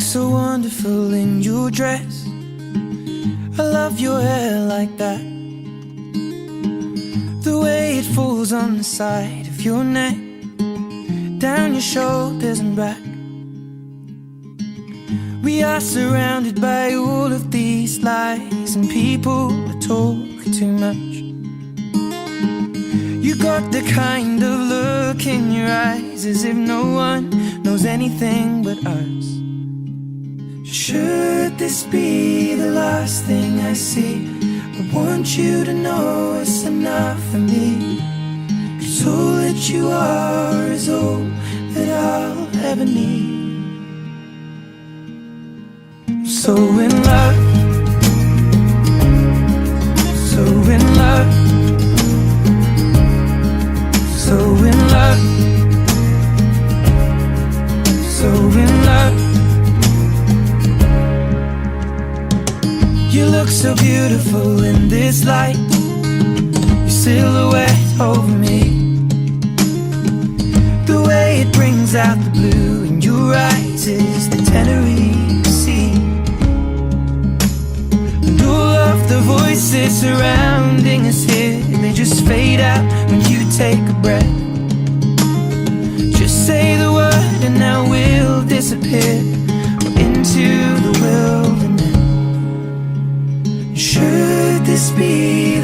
so wonderful in your dress. I love your hair like that, the way it falls on the side of your neck, down your shoulders and back. We are surrounded by all of these lies, and people that talk too much. You got the kind of look in your eyes as if no one knows anything but us. Should this be the last thing I see, I want you to know it's enough for me. 'Cause all that you are is all that I'll ever need. So in love, so in love, so in love, so in love. You look so beautiful in this light, your silhouette over me, the way it brings out the blue in your eyes is the Tenerife Sea. And all of the voices surrounding us here, they just fade out when you take a breath. Just say the word and now we'll disappear into the wilderness. Should this be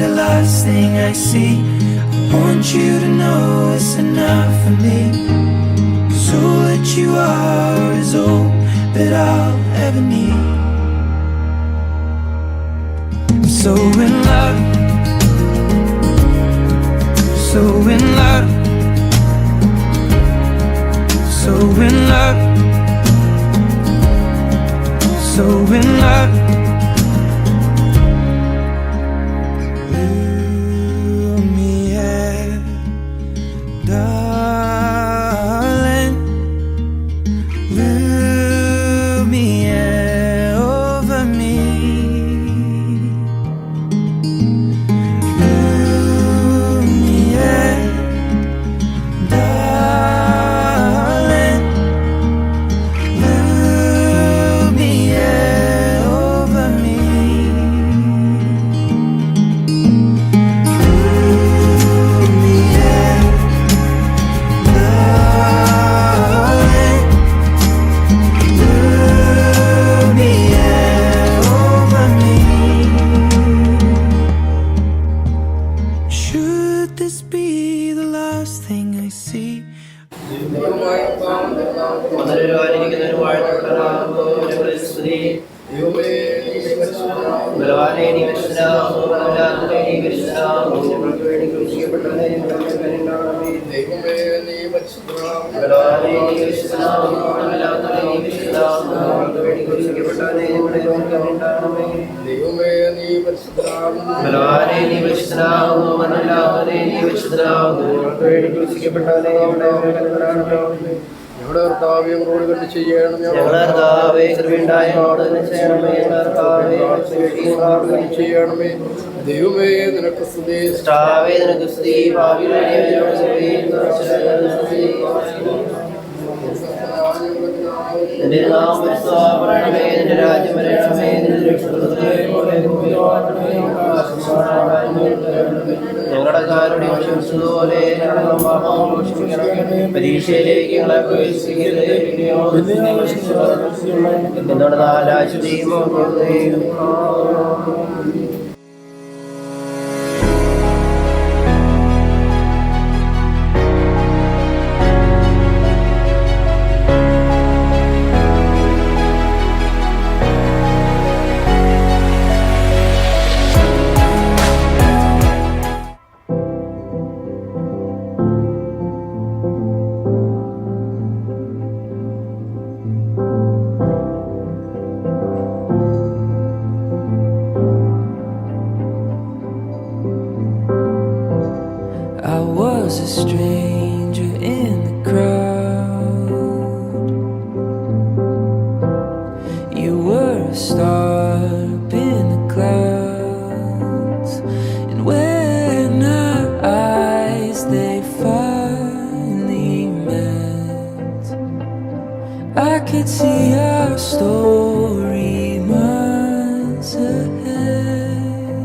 the last thing I see, I want you to know it's enough for me. 'Cause all that you are is all that I'll ever need. I'm so in love, so in love, so in love, so in love. ദൈവമേ നിനക്ക് സ്തുതി. ഞങ്ങളുടെ കാരുണ്യം ക്ഷമിച്ചതുപോലെ പരീക്ഷയിലേക്ക് ഞങ്ങളെ പ്രവേശിക്കരുതേ. എന്നുള്ള നാലാശുദ്ധിയും story miles ahead.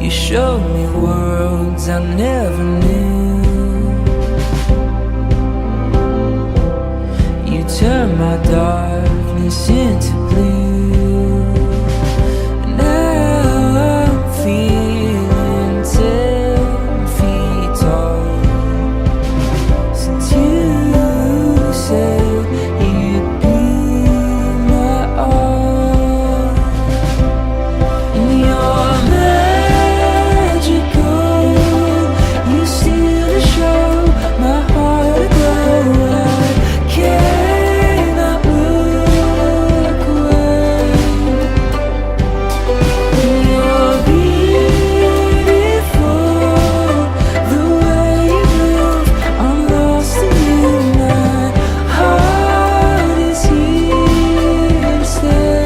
You showed me worlds I never knew. You turned my darkness into blue. Now I'm feeling 10 feet tall. Since you said you'd be my all, and you're magical. You steal the show, my heart aglow. I cannot look away. And you're beautiful, the way you move. I'm lost in you. My heart is here to stay.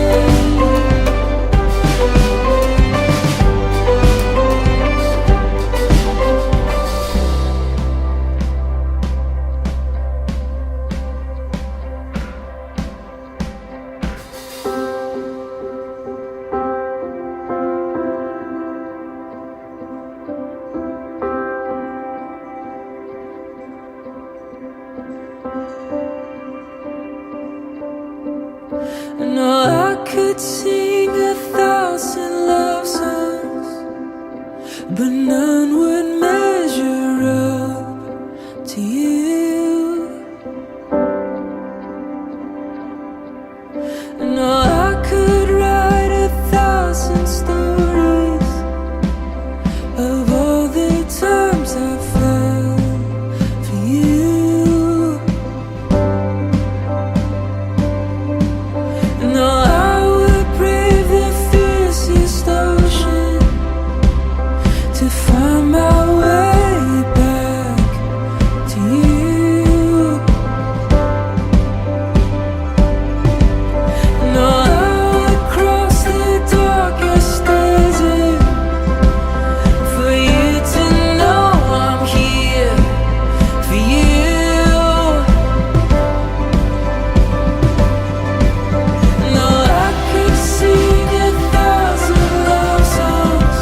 No, I could sing 1,000 love songs, but none would measure up to you. No, I could write 1,000 stories of all the times I fell for you. No, I would brave the fiercest ocean to find my way back to you. No, I would cross the darkest desert for you to know I'm here for you. No, I could sing 1,000 love songs.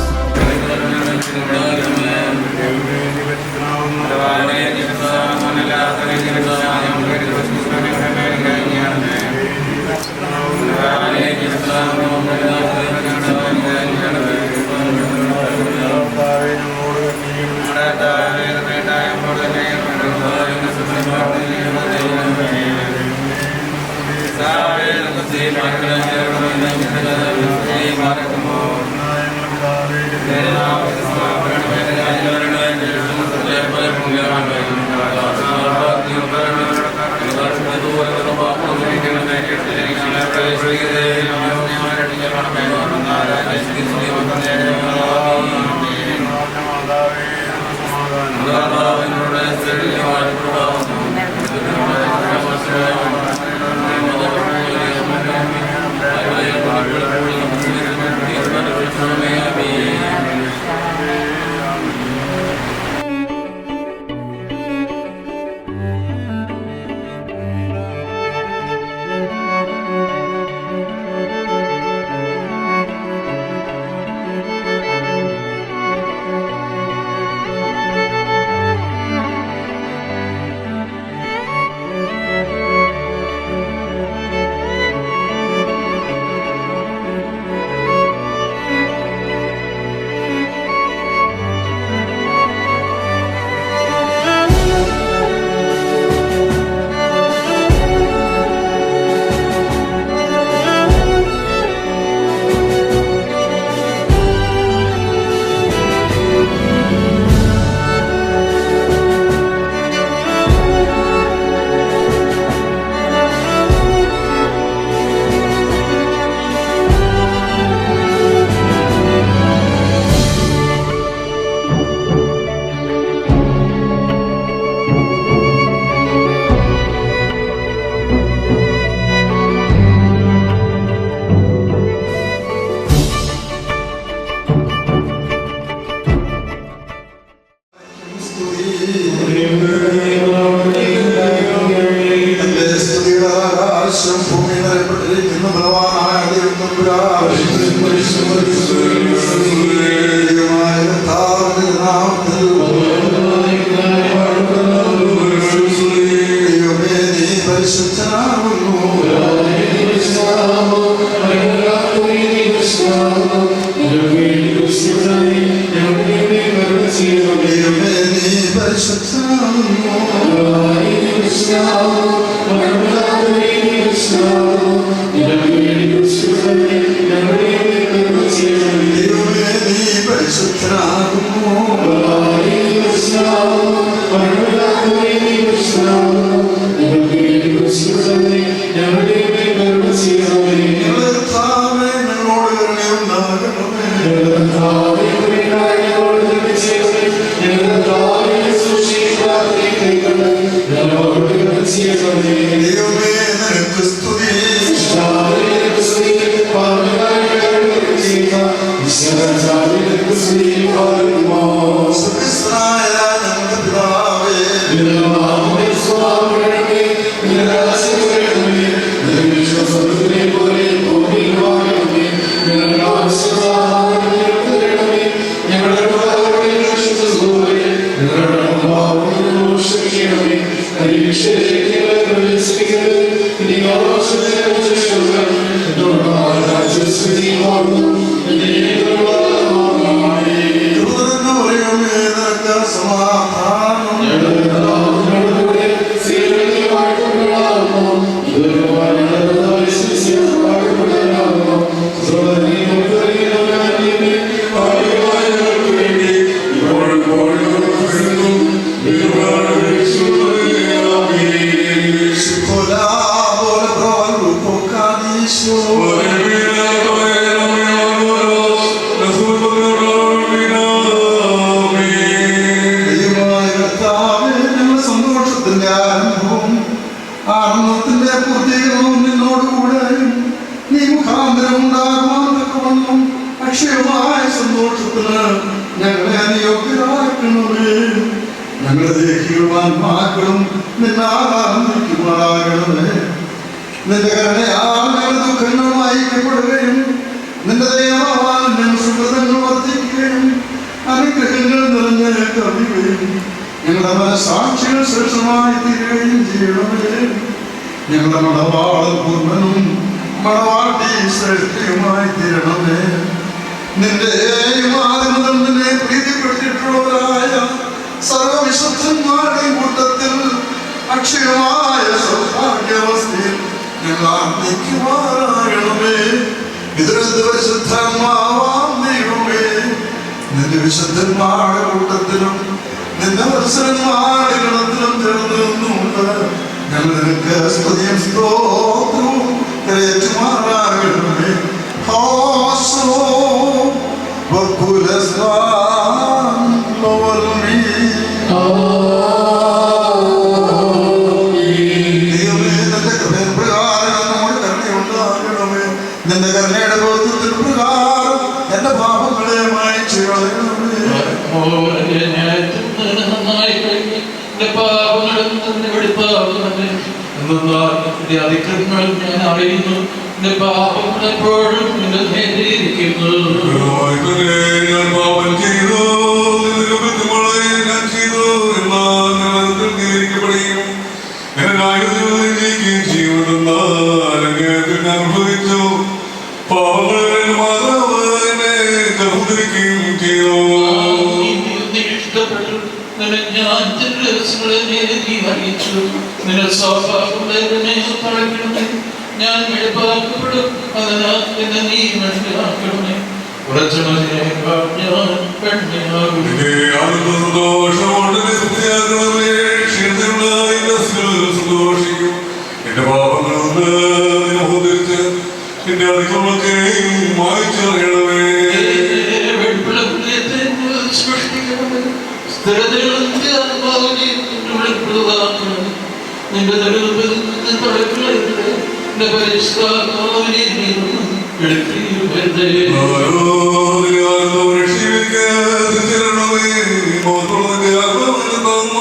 ോ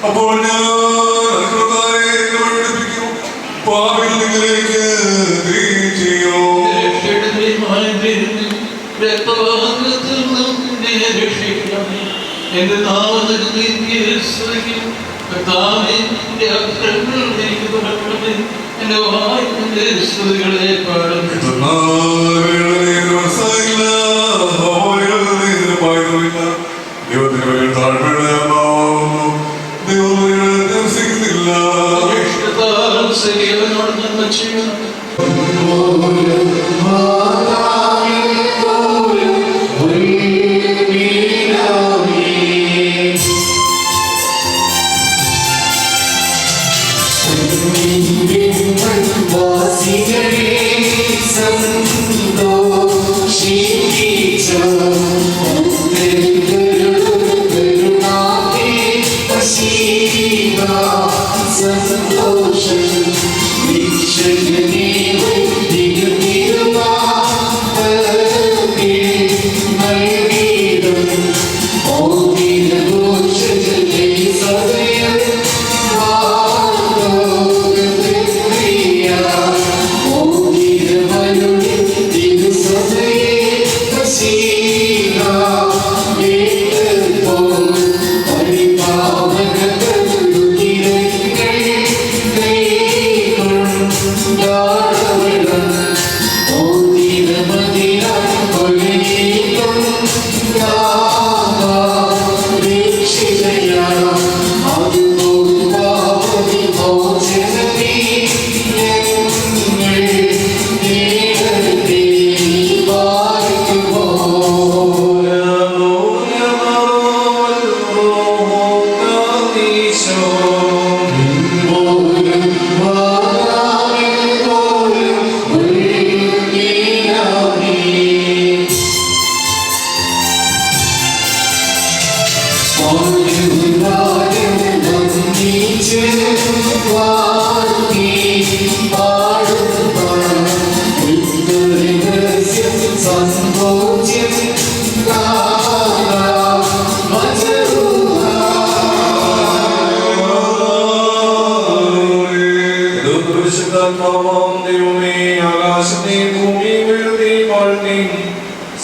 അപ്പോൾ ഞാൻ പഠിപ്പിക്കും പാപിലേക്ക് ചെയ്യോ എന്റെ എന്റെ വായിന്റെ സ്തുതികളെ പാടും ദൈവത്തിന് താഴ്മയുടെ ദൈവസിക്കുന്നില്ല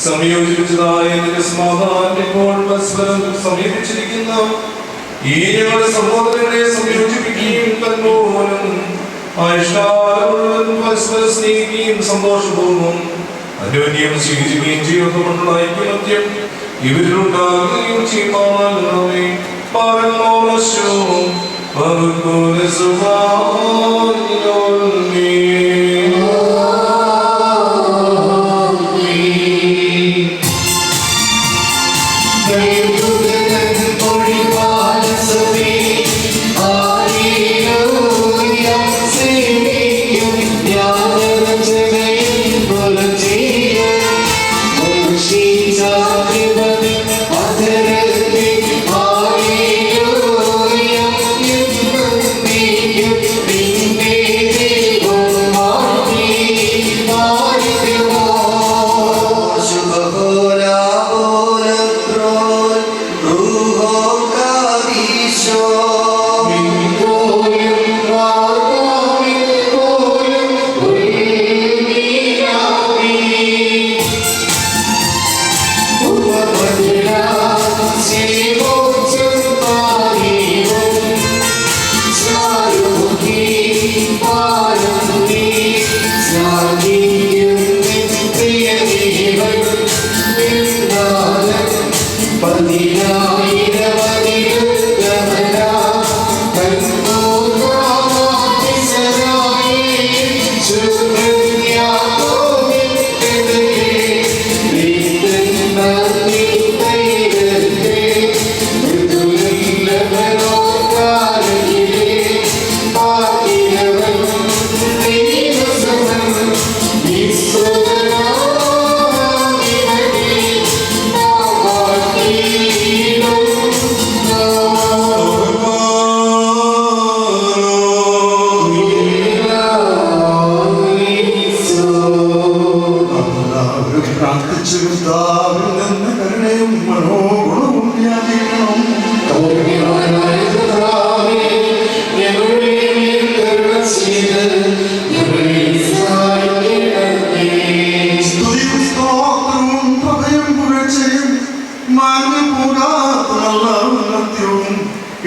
സംയോജിപ്പിച്ചതായ സമാധാനം ഇപ്പോൾ പരസ്പരം സമീപിച്ചിരിക്കുന്ന ഈ ഞങ്ങളുടെ സഹോദരങ്ങളെ സംയോജിപ്പിക്കുകയും തന്മൂലം ആയുഷ്കാലം പരസ്പരം സ്നേഹിക്കുകയും സന്തോഷപൂർവ്വം അന്യോന്യം സ്വീകരിക്കുകയും ചെയ്യുന്നതുകൊണ്ടുള്ള ഐക്യമത്യം ഇവരിലുണ്ടാകുകയും ചെയ്യുമാണേ Hallelujah.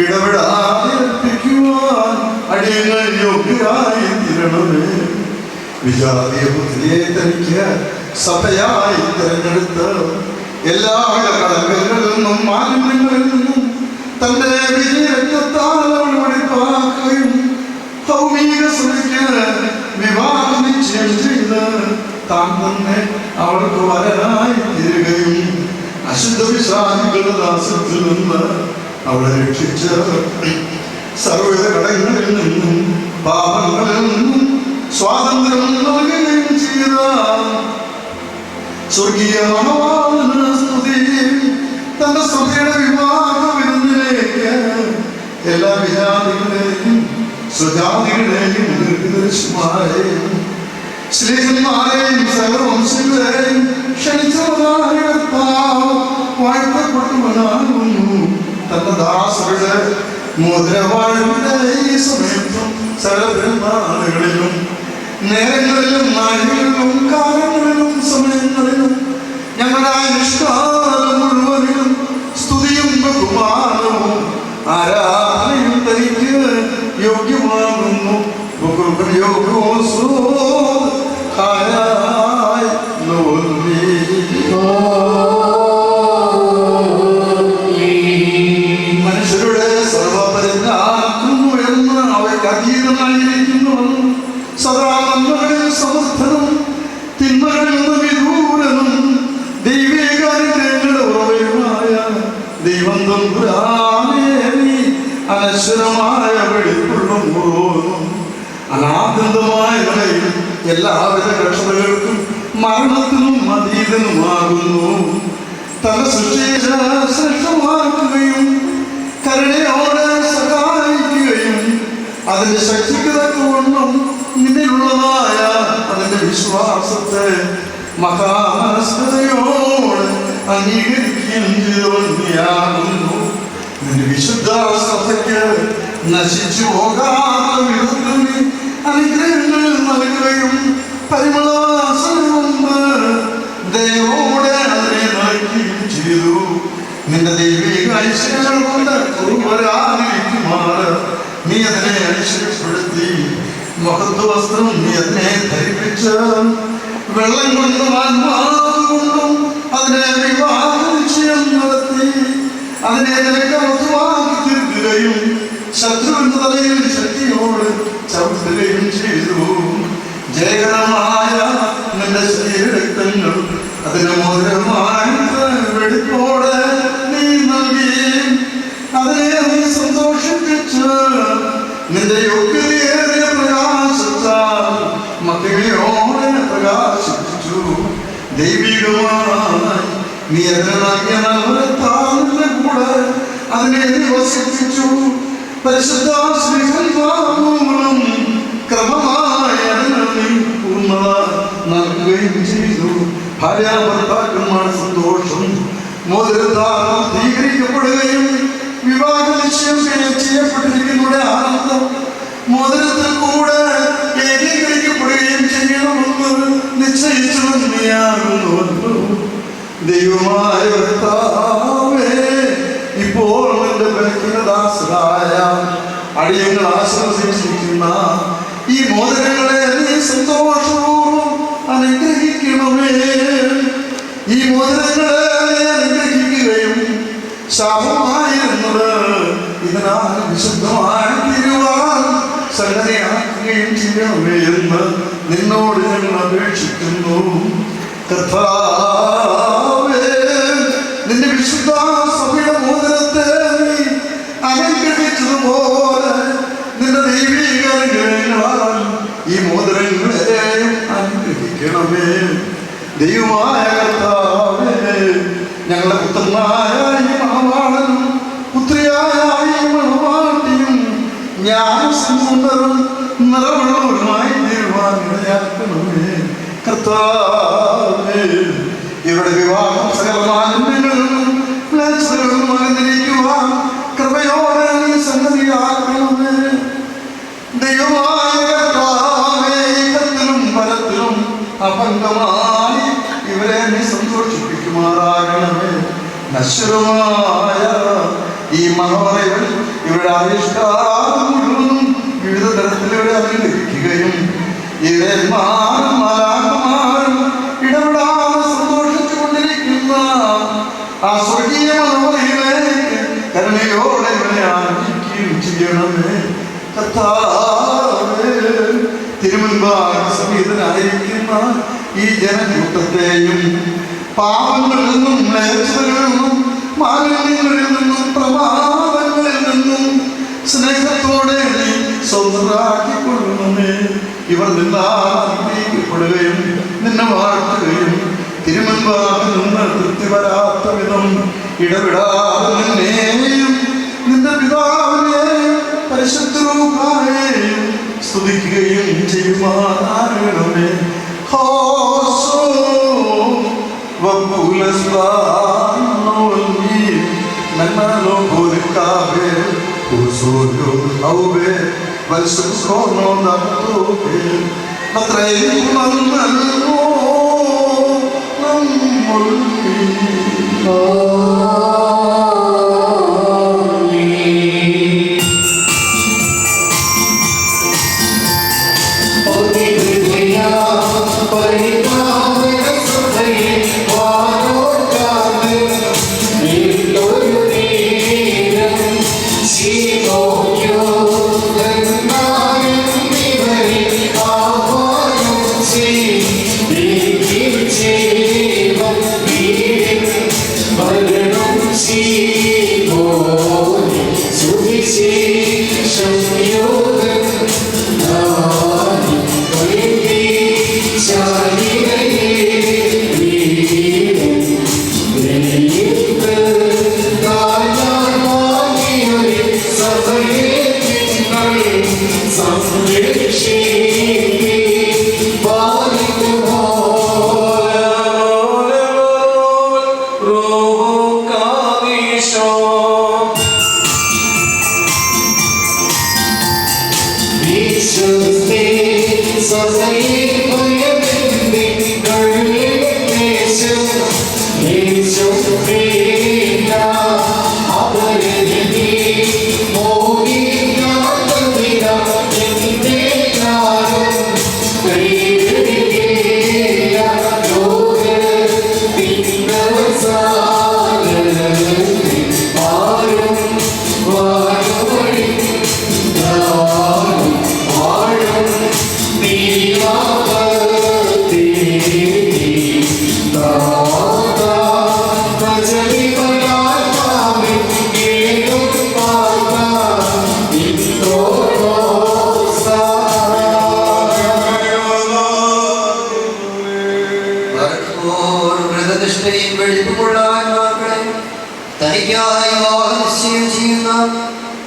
ഇടപെടാതെ അർപ്പിക്കുവാൻ അടിയങ്ങൾ യോഗ്യരായി തീരണമേ. വിജാതീയ പുത്രിയെ തനിക്ക് സഭയായി തിരഞ്ഞെടുത്ത് എല്ലാവിധ കളങ്കങ്ങളിൽ നിന്നും മാലിന്യങ്ങളിൽ നിന്നും തന്റെ വിജയരക്തത്താൽ അവൾ വെളിപ്പാക്കുകയും ഭൗമിക സഭയ്ക്ക് വിവാഹ നിശ്ചയം ചെയ്ത് താൻ തന്നെ അവൾക്ക് വരനായി തീരുകയും അശുദ്ധ വിശ്വാസികളുടെ ദാസത്തിൽ നിന്ന് അവളെ രക്ഷിച്ച് സർവ്വ കടങ്ങളിൽ നിന്നും പാപങ്ങളിൽ നിന്നും സ്വാതന്ത്ര്യം നൽകുകയും ചെയ്ത സ്വർഗീയ മണവാളന് സ്തുതി. തന്റെ സഭയുടെ വിവാഹ വിരുന്നിലേക്ക് എല്ലാ വിജാതികളെയും സ്വജാതികളെയും ദീർഘദർശിമാരെയും ശ്രീഹന്മാരെയും സകലവംശങ്ങളെയും ക്ഷണിച്ചവനായ കർത്താവ് വാഴ്ത്തപ്പെട്ടവനാകുന്നു. തന്റെ ദാസരുടെ മുദ്രവാഴ്വിന്റെ ഈ സമയത്തും സകല പെരുന്നാളുകളിലും നേരങ്ങളിലും നാഴികളിലും കാലങ്ങളിലും സമയങ്ങളിലും ഞങ്ങളുടെ അനുഷ്ഠാനം മുഴുവനിലും സ്തുതിയും ബഹുമാനവും ആരാധനയും തനിക്ക് യോഗ്യമാകുന്നു. മനുഷ്യരുടെ സർവപരിജ്ഞാനത്തിനും ഉയർന്ന് അവയ്ക്ക് അതീതനായിരിക്കുന്നവനും സദാ നന്മകളിൽ സമർത്ഥനും തിന്മകളിൽ നിന്ന് വിദൂരനും ദൈവികാനുഗ്രഹങ്ങളുടെ ഉറവയുമായ ദൈവം തമ്പുരാനേ, അനശ്വരമായ വെളിപ്പുള്ള മുഴുവനും അനാദ്യന്തമായ നിലയിൽ എല്ലാവിധ കഷ്ടതകൾക്കും മരണത്തിനും അതീതനുമാകുന്നു. തന്റെ സൃഷ്ടിയെ ശ്രേഷ്ഠമാക്കുകയും കരുണയോടെ സഹായിക്കുകയും അതിന്റെ ശക്തിക്ക് തക്കവണ്ണം നിന്നിലുള്ളതായ അതിന്റെ വിശ്വാസത്തെ മഹാമനസ്കതയോടെ അംഗീകരിക്കുകയും ചെയ്തുകൊണ്ടിയാകുന്നു. നിന്റെ വിശുദ്ധ സഭയ്ക്ക് നശിച്ചു പോകാത്ത വിധത്തിൽ അനുഗ്രഹങ്ങൾ നൽകുകയും പരിമളവാസന കൊണ്ട് ദൈവോടെ അതിനെ നൽകുകയും ചെയ്തു. നിന്റെ ദൈവിക ഐശ്വര്യങ്ങൾ കൊണ്ട് വരാതിരിക്കുമാറ് നീ അതിനെ ഐശ്വര്യപ്പെടുത്തി. മഹത്വ വസ്ത്രം നീ അതിനെ ധരിപ്പിച്ച് വെള്ളം കൊണ്ടും ആത്മാവുകൊണ്ടും അതിനെ വിവാഹ നിശ്ചയം നടത്തി അതിനെ നിനക്ക് മഹത്വമാക്കി തീർക്കുകയും ശത്രുവിന്റെ തലയിൽ ശക്തിയോട് ചവിട്ടുകയും ചെയ്തു. ജയകരമായ നിന്റെ ശരീരരക്തങ്ങൾ അതിന് മധുരമായ വെടിപ്പോടെ നീ നൽകി അതിനെ നീ സന്തോഷിപ്പിച്ച് നിന്റെ യോഗ്യതയേറിയ പ്രകാശത്താൽ മഹിമയോടെ പ്രകാശിപ്പിച്ചു. ദൈവികമായി നീ അതിനെ നൽകിയ നൽകത്താറിന്റെ കൂടെ അതിനെ വസിപ്പിച്ചു. പരിശുദ്ധ ശ്രീഹന്മാരും ക്രമമായി അതിനെ നീ പൂർണ്ണത നൽകുകയും ചെയ്തു. ഭാര്യാഭർത്താക്കന്മാർ സന്തോഷം മോതിരത്താൽ സ്വീകരിക്കപ്പെടുകയും വിവാഹ നിശ്ചയം ചെയ്യപ്പെട്ടിരിക്കുന്നവരുടെ ആനന്ദം മോതിരത്തിൽ കൂടെ ഏകീകരിക്കപ്പെടുകയും ചെയ്യണമെന്ന് നിശ്ചയിച്ചു തന്നെയാകുന്നു. ദൈവമായ കർത്താവേ, ഇപ്പോൾ നിന്റെ ബലഹീനദാസരായ അടിയങ്ങൾ ആശ്വസിച്ചിരിക്കുന്ന ഈ മോതിരങ്ങളെ നീ സന്തോഷപൂർവ്വം അനുഗ്രഹിക്കണമേ. ഈ മോതിരങ്ങളെ അനുഗ്രഹിക്കുകയും ശാപമായിരുന്നത് ഇതിനാൽ വിശുദ്ധമായി തീരുവാൻ സംഗതിയാക്കുകയും ചെയ്യണമേ എന്ന് നിന്നോട് ഞങ്ങൾ അപേക്ഷിക്കുന്നു. കർത്താവേ, നിന്റെ വിശുദ്ധ സഭയുടെ മോതിരത്തെ നീ അനുഗ്രഹിച്ചതുപോലെ നിന്റെ ദൈവിക അനുഗ്രഹങ്ങളാൽ ഈ മോതിരങ്ങളെയും അനുഗ്രഹിക്കണമേ. ദൈവമായ കർത്താവേ, ഞങ്ങളുടെ പുത്രനായ ഈ മണവാളനും പുത്രിയായ ഈ മണവാട്ടിയും ജ്ഞാനസമ്പന്നരും നിറവുള്ളവരുമായി തീരുവാൻ ഇടയാക്കണമേ. കർത്താവേ, ഇവരുടെ വിവാഹം സകല മാലിന്യങ്ങളിലും ക്ലേശതകളിലും അകന്നിരിക്കുവാൻ കൃപയോടെ നീ സംഗതിയാക്കണമേ. ദൈവമായ കർത്താവേ, ഇഹത്തിലും പരത്തിലും അഭംഗമായി ഇവരെ നീ സന്തോഷിപ്പിക്കുമാറാകണമേ. നശ്വരമായ ഈ മനോഹരങ്ങൾ ഇവരുടെ ആവിഷ്കാരം മുഴുവനും വിവിധ തരത്തിലൂടെ അനുഗ്രഹിക്കുകയും ഇവന്മാരും മലാന്മാരും ഇടപെടാതെ സന്തോഷിച്ചു കൊണ്ടിരിക്കുന്ന ആ സ്വർഗീയ മനോഹരയിലേക്ക് കരുണയോടെ ഇവനെ ആനന്ദിക്കുകയും ചെയ്യണമേ. കർത്താവേ, തിരുമുൻപാകെ സമീപനായിരിക്കുന്ന ഈ ജനകൂട്ടത്തെയും പാപങ്ങളിൽ നിന്നും മ്ലേച്ഛതകളിൽ നിന്നും മാലിന്യങ്ങളിൽ നിന്നും പ്രമാദങ്ങളിൽ നിന്നും സ്നേഹത്തോടെ നീ സ്വന്തമാക്കിക്കൊള്ളണമേ. ഇവർ നിന്നായിരിക്കപ്പെടുകയും നിന്നെ വാഴ്ത്തുകയും തിരുമുൻപാകെ നിന്ന് തൃപ്തി വരാത്ത വിധം ഇടപെടാതെ നിന്നെയും നിന്റെ പിതാവിനെയും പരിശുദ്ധ രൂപയെയും സ്തുതിക്കുകയും ചെയ്യുമാറാകണമേ.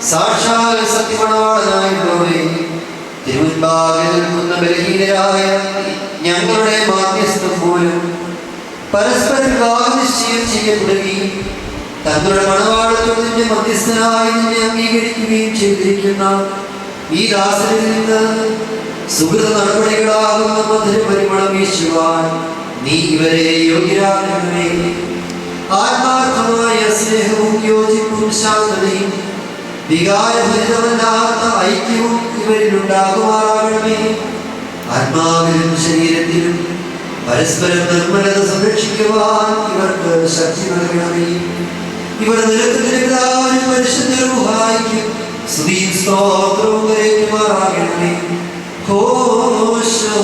സാക്ഷാൽ സത്യമണവാളനായിട്ടുള്ളവരെ, തിരുമുൻപാകെ നിൽക്കുന്ന ബലഹീനരായ ഞങ്ങളുടെ മാധ്യസ്ഥം പോലും പരസ്പര വിവാഹ നിശ്ചയം ചെയ്യപ്പെടുകയും തങ്ങളുടെ മണവാളത്വത്തിന്റെ മധ്യസ്ഥനായി നിന്നെ അംഗീകരിക്കുകയും ചെയ്തിരിക്കുന്ന ഈ ദാസനിൽ നിന്ന് സുഹൃത നടപടികളാകുന്ന മധുര പരിമളം വീശുവാൻ നീ ഇവരെ യോഗ്യരാകണമേ. ആത്മാർത്ഥമായ സ്നേഹവും യോജിപ്പും ശാന്തതയും വികാരഭരിതമല്ലാത്ത ഐക്യവും ഇവരിലുണ്ടാകുമാറാകണമേ. ആത്മാവിലും ശരീരത്തിലും പരസ്പരം നിർമ്മലത സംരക്ഷിക്കുവാൻ ഇവർക്ക് ശക്തി നൽകണമേ. ഇവർ നിരക്കുന്നതിനും പരിശുദ്ധ റൂഹായിക്കും സ്തുതിയും സ്തോത്രവും കരേറ്റുമാറാകണമേ. ഹോശോ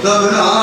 the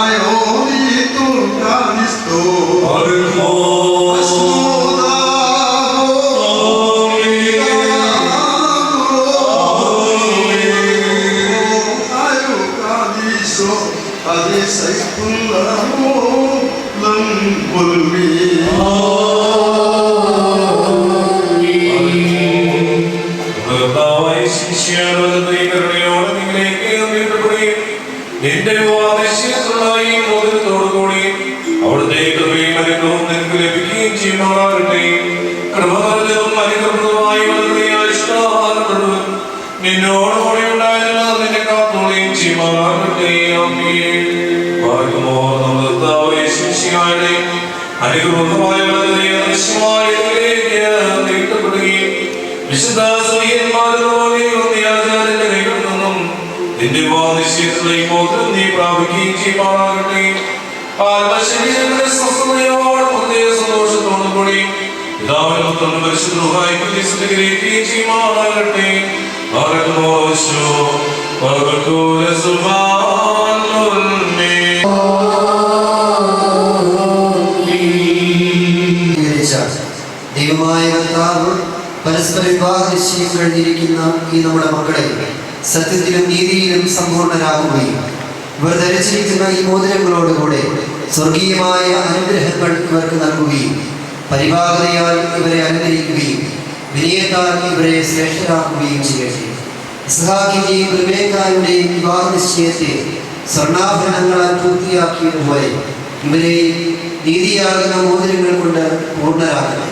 വിശുദ്ധ ഈ മോതിരം നീ പ്രാപിക്കുകയും ചെയ്യുമാറാകട്ടെ. ആത്മശരീരങ്ങളെ സ്വസ്ഥതയോടെ മുന്നേ സന്തോഷത്തോടു കൂടി പിതാവിനും പുത്രനും പരിശുദ്ധ റൂഹായിക്കും സ്വീകരിക്കുകയും ചെയ്യുമാറാകട്ടെ. ദൈവമായ കർത്താവ് പരസ്പര വിവാഹ നിശ്ചയം കഴിഞ്ഞിരിക്കുന്ന ഈ നമ്മുടെ മക്കളെ സത്യത്തിലും നീതിയിലും സമ്പൂർണരാകുകയും ഇവർ ധരിച്ചിരിക്കുന്ന ഈ മോതിരങ്ങളോടുകൂടെ സ്വർഗീയമായ അനുഗ്രഹങ്ങൾ ഇവർക്ക് നൽകുകയും പരിപാകതയാൽ ഇവരെ അലങ്കരിക്കുകയും വിനയത്താൽ ഇവരെ ശ്രേഷ്ഠരാക്കുകയും ചെയ്യട്ടെ. ഇസ്ഹാക്കിന്റെയും റിബേക്കായുടെയും വിവാഹ നിശ്ചയത്തെ സ്വർണ്ണാഭരണങ്ങളാൽ പൂർത്തിയാക്കിയതുപോലെ ഇവരെ നീതിയാകുന്ന മോതിരങ്ങൾ കൊണ്ട് പൂർണ്ണരാക്കട്ടെ.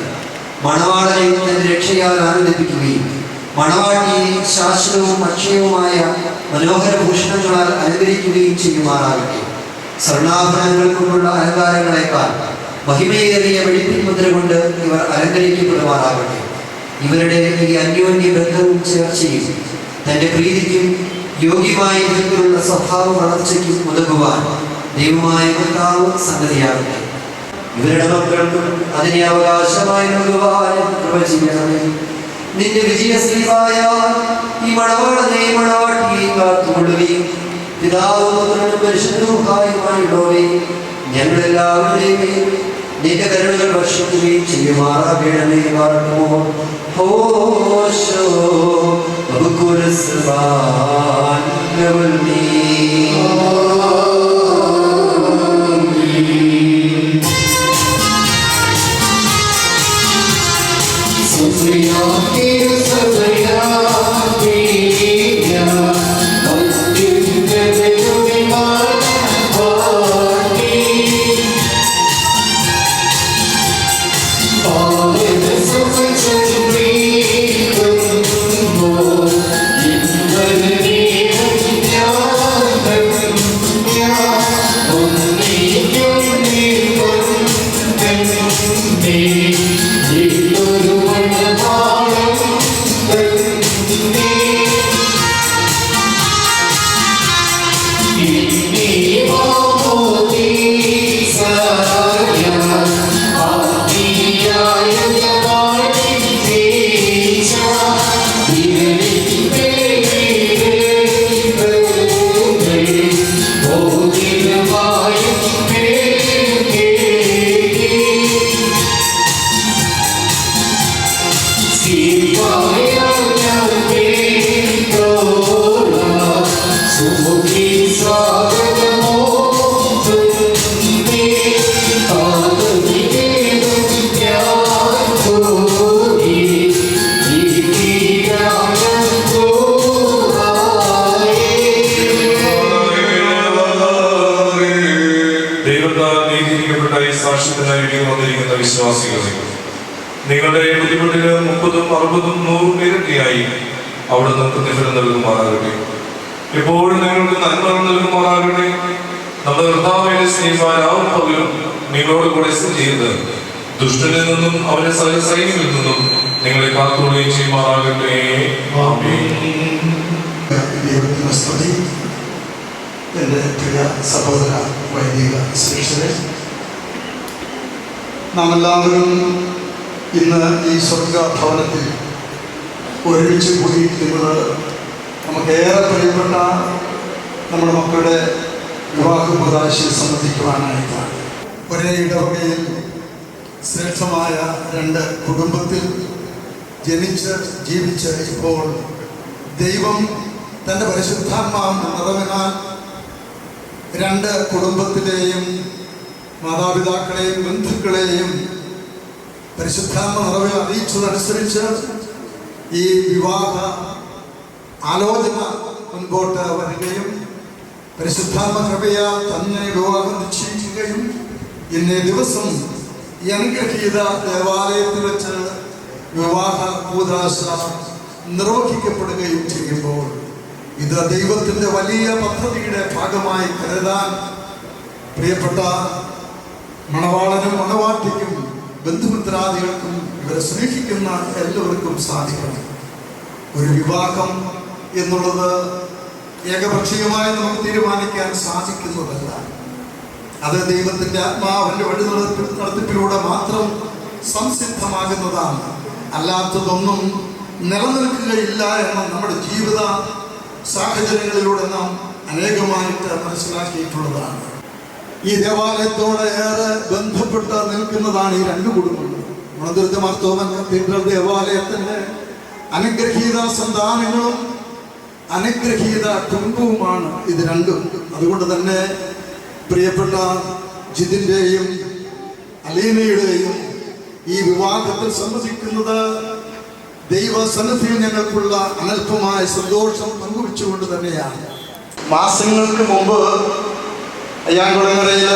മണവാളനെ തന്റെ രക്ഷയാൽ ആനന്ദിപ്പിക്കുകയും മണവാട്ടിയെ ശാശ്വതവും അക്ഷയവുമായ മനോഹര ഭൂഷണങ്ങളാൽ അലങ്കരിക്കുകയും ചെയ്യുമാറാകട്ടെ. സ്വർണ്ണാഭരണങ്ങൾ കൊണ്ടുള്ള അലങ്കാരങ്ങളെക്കാൾ മഹിമയേറിയ വെടിപ്പിൻ മുദ്ര കൊണ്ട് ഇവർ അലങ്കരിക്കപ്പെടുമാറാകട്ടെ. ഇവരുടെ ഈ അന്യോന്യ ബന്ധവും ചേർച്ചയും തന്റെ പ്രീതിക്കും യോഗ്യമായ വിധത്തിലുള്ള സ്വഭാവ വളർച്ചയ്ക്കും ഉതകുവാൻ ദൈവമായ കർത്താവ് സംഗതിയാകട്ടെ. ഇവരുടെ മക്കൾക്കും അതിനെ അവകാശമായി നൽകുവാൻ കൃപ ചെയ്യണമേ. നിന്റെ വിജയശ്രീവായ ഈ മണവാളനെ മണവാട്ടിയെ കാത്തുകൊള്ളുകയും പിതാവും പുത്രനും പരിശുദ്ധവുമായുള്ളവരെ ഞങ്ങളെല്ലാവരുടെയും നിന്റെ കരുണകൾ വർഷിക്കുകയും ചെയ്യുമാറാകണമേ. വാഴ്ത്തുമോ ഹോശോ വിശ്വാസികളെ, നിങ്ങളുടെ ബുദ്ധിമുട്ടിന് 30, 60, 100 പേരൊക്കെയായി അവിടുന്ന് പ്രതിഫലം നൽകുമാറാകട്ടെ. എപ്പോഴും നിങ്ങൾക്ക് നന്മകൾ നൽകുമാറാകട്ടെ. നമ്മുടെ കർത്താവിന്റെ സ്നേഹം പകലും നിങ്ങളോട് കൂടെ സ്ഥിതി ചെയ്ത് ദുഷ്ടനിൽ നിന്നും അവന്റെ സൈന്യങ്ങളിൽ നിന്നും നിങ്ങളെ കാത്തുകൊള്ളുകയും ചെയ്യുമാറാകട്ടെ. എൻ്റെ പ്രിയ സഹോദര വൈദിക ശ്രേഷ്ഠരെ, നാം എല്ലാവരും ഇന്ന് ഈ സ്വർഗ ഭവനത്തിൽ ഒരുമിച്ച് കൂടിയിരിക്കുന്നത് നമുക്കേറെ പ്രിയപ്പെട്ട നമ്മുടെ മക്കളുടെ വിവാഹ കൂദാശയെ സംബന്ധിക്കുവാനായിട്ടാണ്. ഒരേ ഇടവകയിൽ ശ്രേഷ്ഠമായ 2 കുടുംബത്തിൽ ജനിച്ച് ജീവിച്ച് ഇപ്പോൾ ദൈവം തൻ്റെ പരിശുദ്ധാത്മാവിൻ്റെ നിറവിനാൽ 2 കുടുംബത്തിലെയും മാതാപിതാക്കളെയും ബന്ധുക്കളെയും പരിശുദ്ധാത്മ നിറവിൽ അറിയിച്ചതനുസരിച്ച് ഈ വിവാഹ ആലോചന മുൻപോട്ട് വരികയും പരിശുദ്ധാത്മ കൃപയാൽ തന്നെ വിവാഹം നിശ്ചയിക്കുകയും ഇന്നേ ദിവസം ഈ അനുഗ്രഹീത ദേവാലയത്തിൽ വെച്ച് വിവാഹ കൂദാശ നിർവഹിക്കപ്പെടുകയും ചെയ്യുമ്പോൾ ഇത് ദൈവത്തിൻ്റെ വലിയ പദ്ധതിയുടെ ഭാഗമായി കരുതാൻ പ്രിയപ്പെട്ട മണവാളനും മണവാട്ടിക്കും ബന്ധുമിത്രാദികൾക്കും ഇവരെ സ്നേഹിക്കുന്ന എല്ലാവർക്കും സാധിക്കണം. ഒരു വിവാഹം എന്നുള്ളത് ഏകപക്ഷീയമായി നമുക്ക് തീരുമാനിക്കാൻ സാധിക്കുന്നതല്ല. അത് ദൈവത്തിൻ്റെ ആത്മാവിൻ്റെ വഴി നടത്തിപ്പിലൂടെ മാത്രം സംസിദ്ധമാകുന്നതാണ്. അല്ലാത്തതൊന്നും നിലനിൽക്കുകയില്ല എന്ന് നമ്മുടെ ജീവിത സാഹചര്യങ്ങളിലൂടെ നാം അനേകമായിട്ട് മനസ്സിലാക്കിയിട്ടുള്ളതാണ്. ഈ ദേവാലയത്തോട് ഏറെ ബന്ധപ്പെട്ട് നിൽക്കുന്നതാണ് ഈ രണ്ട് കുടുംബങ്ങൾ. മണന്തുരുത്തി മാർത്തോമൻ കത്തീഡ്രൽ ദേവാലയത്തിൻ്റെ അനുഗ്രഹീത സന്താനങ്ങളും അനുഗ്രഹീത കുടുംബവുമാണ് ഇത് രണ്ടും. അതുകൊണ്ട് തന്നെ പ്രിയപ്പെട്ട ജിതിൻ്റെയും അലീനയുടെയും ഈ വിവാഹത്തിൽ സംബന്ധിക്കുന്നത് ദൈവസന്നിധിയിൽ ഞങ്ങൾക്കുള്ള അനൽപമായ സന്തോഷം പങ്കുവെച്ചുകൊണ്ട് തന്നെയാണ്. മാസങ്ങൾക്ക് മുമ്പ് അയ്യാങ്കുളങ്ങരയിൽ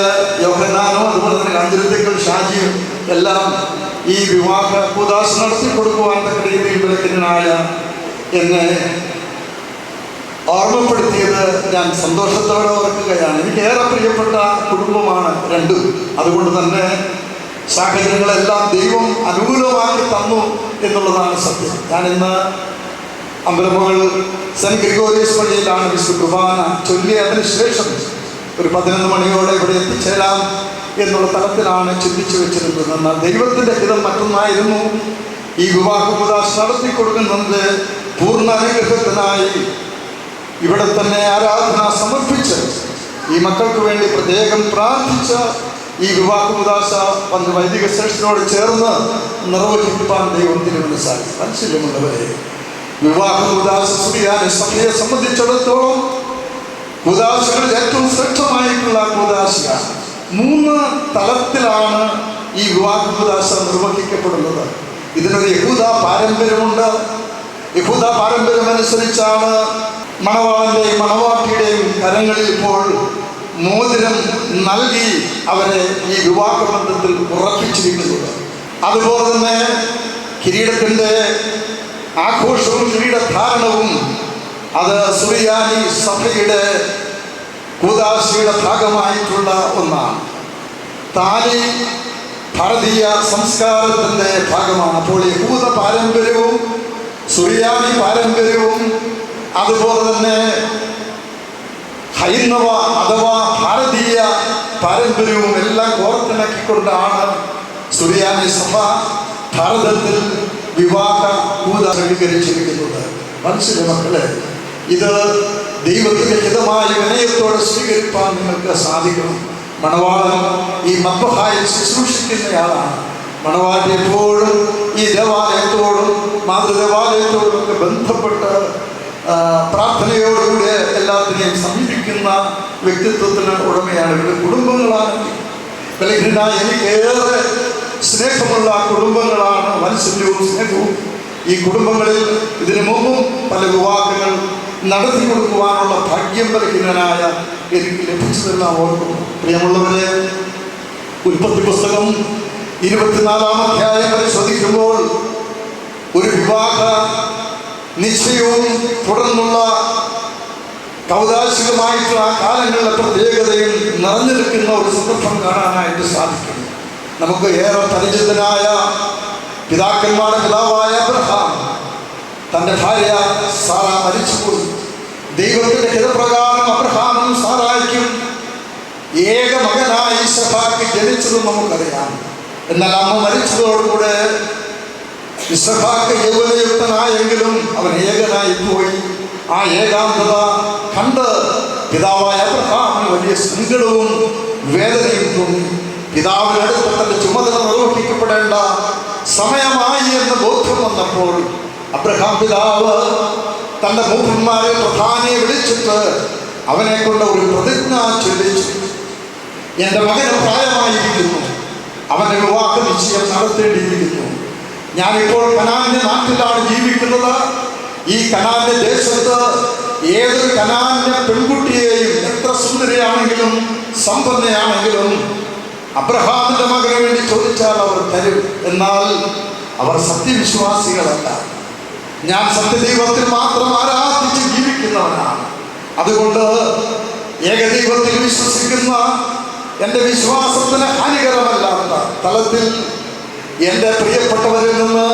യോഹന്നാനോ അതുപോലെ തന്നെ കാഞ്ചിരത്തേക്കൾ ഷാജിയും എല്ലാം ഈ വിവാഹ കൂദാശ നടത്തി കൊടുക്കുവാൻ തക്ക രീതിയിൽ വിലക്കിനായ എന്നെ ഓർമ്മപ്പെടുത്തിയത് ഞാൻ സന്തോഷത്തോടെ ഓർക്കുകയാണ്. എനിക്ക് ഏറെ പ്രിയപ്പെട്ട കുടുംബമാണ് രണ്ടും. അതുകൊണ്ട് തന്നെ സാഹചര്യങ്ങളെല്ലാം ദൈവം അനുകൂലമാക്കി തന്നു എന്നുള്ളതാണ് സത്യം. ഞാനിന്ന് അമ്പലമുകൾ സെന്റ് ഗ്രിഗോറിയസ് പള്ളിയിലാണ് വിശുദ്ധ കുർബാന ചൊല്ലി അതിനുശേഷം ഒരു 11 മണിയോടെ ഇവിടെ എത്തിച്ചേരാം എന്നുള്ള തലത്തിലാണ് ചിന്തിച്ചു വെച്ചിരുന്നത്. എന്നാൽ ദൈവത്തിൻ്റെ ഹിതം മറ്റൊന്നായിരുന്നു. ഈ വിവാഹ കൂദാശ നടത്തി കൊടുക്കുന്നത് പൂർണ്ണ അനുഗ്രഹത്തിനായി ഇവിടെ തന്നെ ആരാധന സമർപ്പിച്ച് ഈ മക്കൾക്ക് വേണ്ടി പ്രത്യേകം പ്രാർത്ഥിച്ച ഈ വിവാഹ കൂദാശ വന്ന് വൈദിക ശ്രേഷ്ഠനോട് ചേർന്ന് നിർവഹിക്കാൻ ദൈവത്തിന് മനസ്സായി. താല്പര്യമുള്ളവരെ, വിവാഹ കൂദാശ സഭയെ സംബന്ധിച്ചിടത്തോളം കൂദാശകളിൽ ഏറ്റവും ശ്രേഷ്ഠമായിട്ടുള്ള കൂദാശയാണ്. 3 തലത്തിലാണ് ഈ വിവാഹ കൂദാശ നിർവഹിക്കപ്പെടുന്നത്. ഇതിനൊരു യഹൂദ പാരമ്പര്യമുണ്ട്. യഹൂദ പാരമ്പര്യം അനുസരിച്ചാണ് മണവാളന്റെയും മണവാട്ടിയുടെയും കരങ്ങളിൽ ഇപ്പോൾ മോതിരം നൽകി അവരെ ഈ വിവാഹബന്ധത്തിൽ ഉറപ്പിച്ചിരിക്കുന്നത്. അതുപോലെ തന്നെ കിരീടത്തിൻ്റെ ആഘോഷവും കിരീടധാരണവും അത് സുറിയാനി സഭയുടെ കൂദാശയുടെ ഭാഗമായിട്ടുള്ള ഒന്നാണ്. താലി ഭാരതീയ സംസ്കാരത്തിൻ്റെ ഭാഗമാണ്. അപ്പോൾ യഹൂദ പാരമ്പര്യവും സുറിയാനി പാരമ്പര്യവും അതുപോലെ തന്നെ ഹൈന്ദവ അഥവാ ഭാരതീയ പാരമ്പര്യവും എല്ലാം കോർത്തിണക്കിക്കൊണ്ടാണ് സുറിയാനി സഭ ഭാരതത്തിൽ വിവാഹ കൂദാശ സ്വീകരിച്ചിരിക്കുന്നത്. മനസ്സിലെ മക്കളെ, ഇത് ദൈവത്തിൻ്റെ ഹിതമായ വിനയത്തോടെ സ്വീകരിപ്പാൻ നിങ്ങൾക്ക് സാധിക്കണം. മണവാളൻ ഈ മദ്ബഹായിൽ ശുശ്രൂഷിക്കുന്നയാളാണ്. മണവാട്ടി എപ്പോഴും ഈ ദേവാലയത്തോടും മാതൃദേവാലയത്തോടും ഒക്കെ ബന്ധപ്പെട്ട് പ്രാർത്ഥനയോടുകൂടി എല്ലാത്തിനെയും സമീപിക്കുന്ന വ്യക്തിത്വത്തിന് ഉടമയാണ്. ഇവിടെ കുടുംബങ്ങളാണെങ്കിൽ ബലഹീനനായ എനിക്കേറെ സ്നേഹമുള്ള കുടുംബങ്ങളാണ്. വാത്സല്യവും സ്നേഹവും ഈ കുടുംബങ്ങളിൽ ഇതിനു മുമ്പും പല വിവാഹങ്ങൾ നടത്തി കൊടുക്കുവാനുള്ള ഭാഗ്യം ബലഹീനനായ എനിക്ക് ലഭിച്ചതെല്ലാം ഓർക്കുന്നു. പ്രിയമുള്ളവരെ, ഉൽപ്പത്തി പുസ്തകം 24-ാം അധ്യായം പരിശോധിക്കുമ്പോൾ ഒരു വിവാഹ നിശ്ചയവും തുടർന്നുള്ള കൗതാശികമായിട്ടുള്ള ആ കാലങ്ങളിലെ പ്രത്യേകതയും നിറഞ്ഞു നിൽക്കുന്ന ഒരു സന്ദർഭം കാണാനായിട്ട് സാധിക്കുന്നു. നമുക്ക് ഏറെ പരിചിതനായ പിതാക്കന്മാരുടെ പിതാവായ അബ്രഹാം തൻ്റെ ഭാര്യ സാറ മരിച്ചുപോയി. ദൈവത്തിൻ്റെ ഹിതപ്രകാരം അബ്രഹാമും സാറായ്ക്കും ഏക മകനായി ഇസഹാക്ക് ജനിച്ചതും നമുക്കറിയാം. എന്നാൽ അമ്മ മരിച്ചതോടുകൂടെ ഇസഹാക്ക് യൗവനയുക്തനായെങ്കിലും അവൻ ഏകനായി പോയി. ആ ഏകാന്തത കണ്ട് പിതാവായ അബ്രഹാമിന് വലിയ സങ്കടവും വേദനയും തോന്നി. പിതാവിനടുത്ത് തൻ്റെ ചുമതല നിർവഹിക്കപ്പെടേണ്ട സമയമായി എന്ന് ബോധ്യം വന്നപ്പോൾ അബ്രഹാം പിതാവ് തൻ്റെ മൂപ്പന്മാരെ പ്രധാനിയെ വിളിച്ചിട്ട് അവനെ കൊണ്ട് ഒരു പ്രതിജ്ഞ ചൊല്ലിച്ചു. എൻ്റെ മകന് പ്രായമായിരിക്കുന്നു, അവൻ്റെ വിവാഹ നിശ്ചയം നടത്തേണ്ടിയിരിക്കുന്നു. ഞാനിപ്പോൾ കനാന്യ നാട്ടിലാണ് ജീവിക്കുന്നത്. ഈ കനാന്യ ദേശത്ത് ഏതൊരു കനാന്യ പെൺകുട്ടിയെയും എത്ര സുന്ദരിയാണെങ്കിലും സമ്പന്നയാണെങ്കിലും അബ്രഹാമിൻ്റെ മകന് വേണ്ടി ചോദിച്ചാൽ അവർ തരും. എന്നാൽ അവർ സത്യവിശ്വാസികളല്ല. ഞാൻ സത്യദൈവത്തിൽ മാത്രം ആരാധിച്ച് ജീവിക്കുന്നവനാണ്. അതുകൊണ്ട് ഏകദൈവത്തിൽ വിശ്വസിക്കുന്ന എൻ്റെ വിശ്വാസത്തിന് ഹാനികരമല്ലാത്ത തലത്തിൽ എൻ്റെ പ്രിയപ്പെട്ടവരിൽ നിന്ന്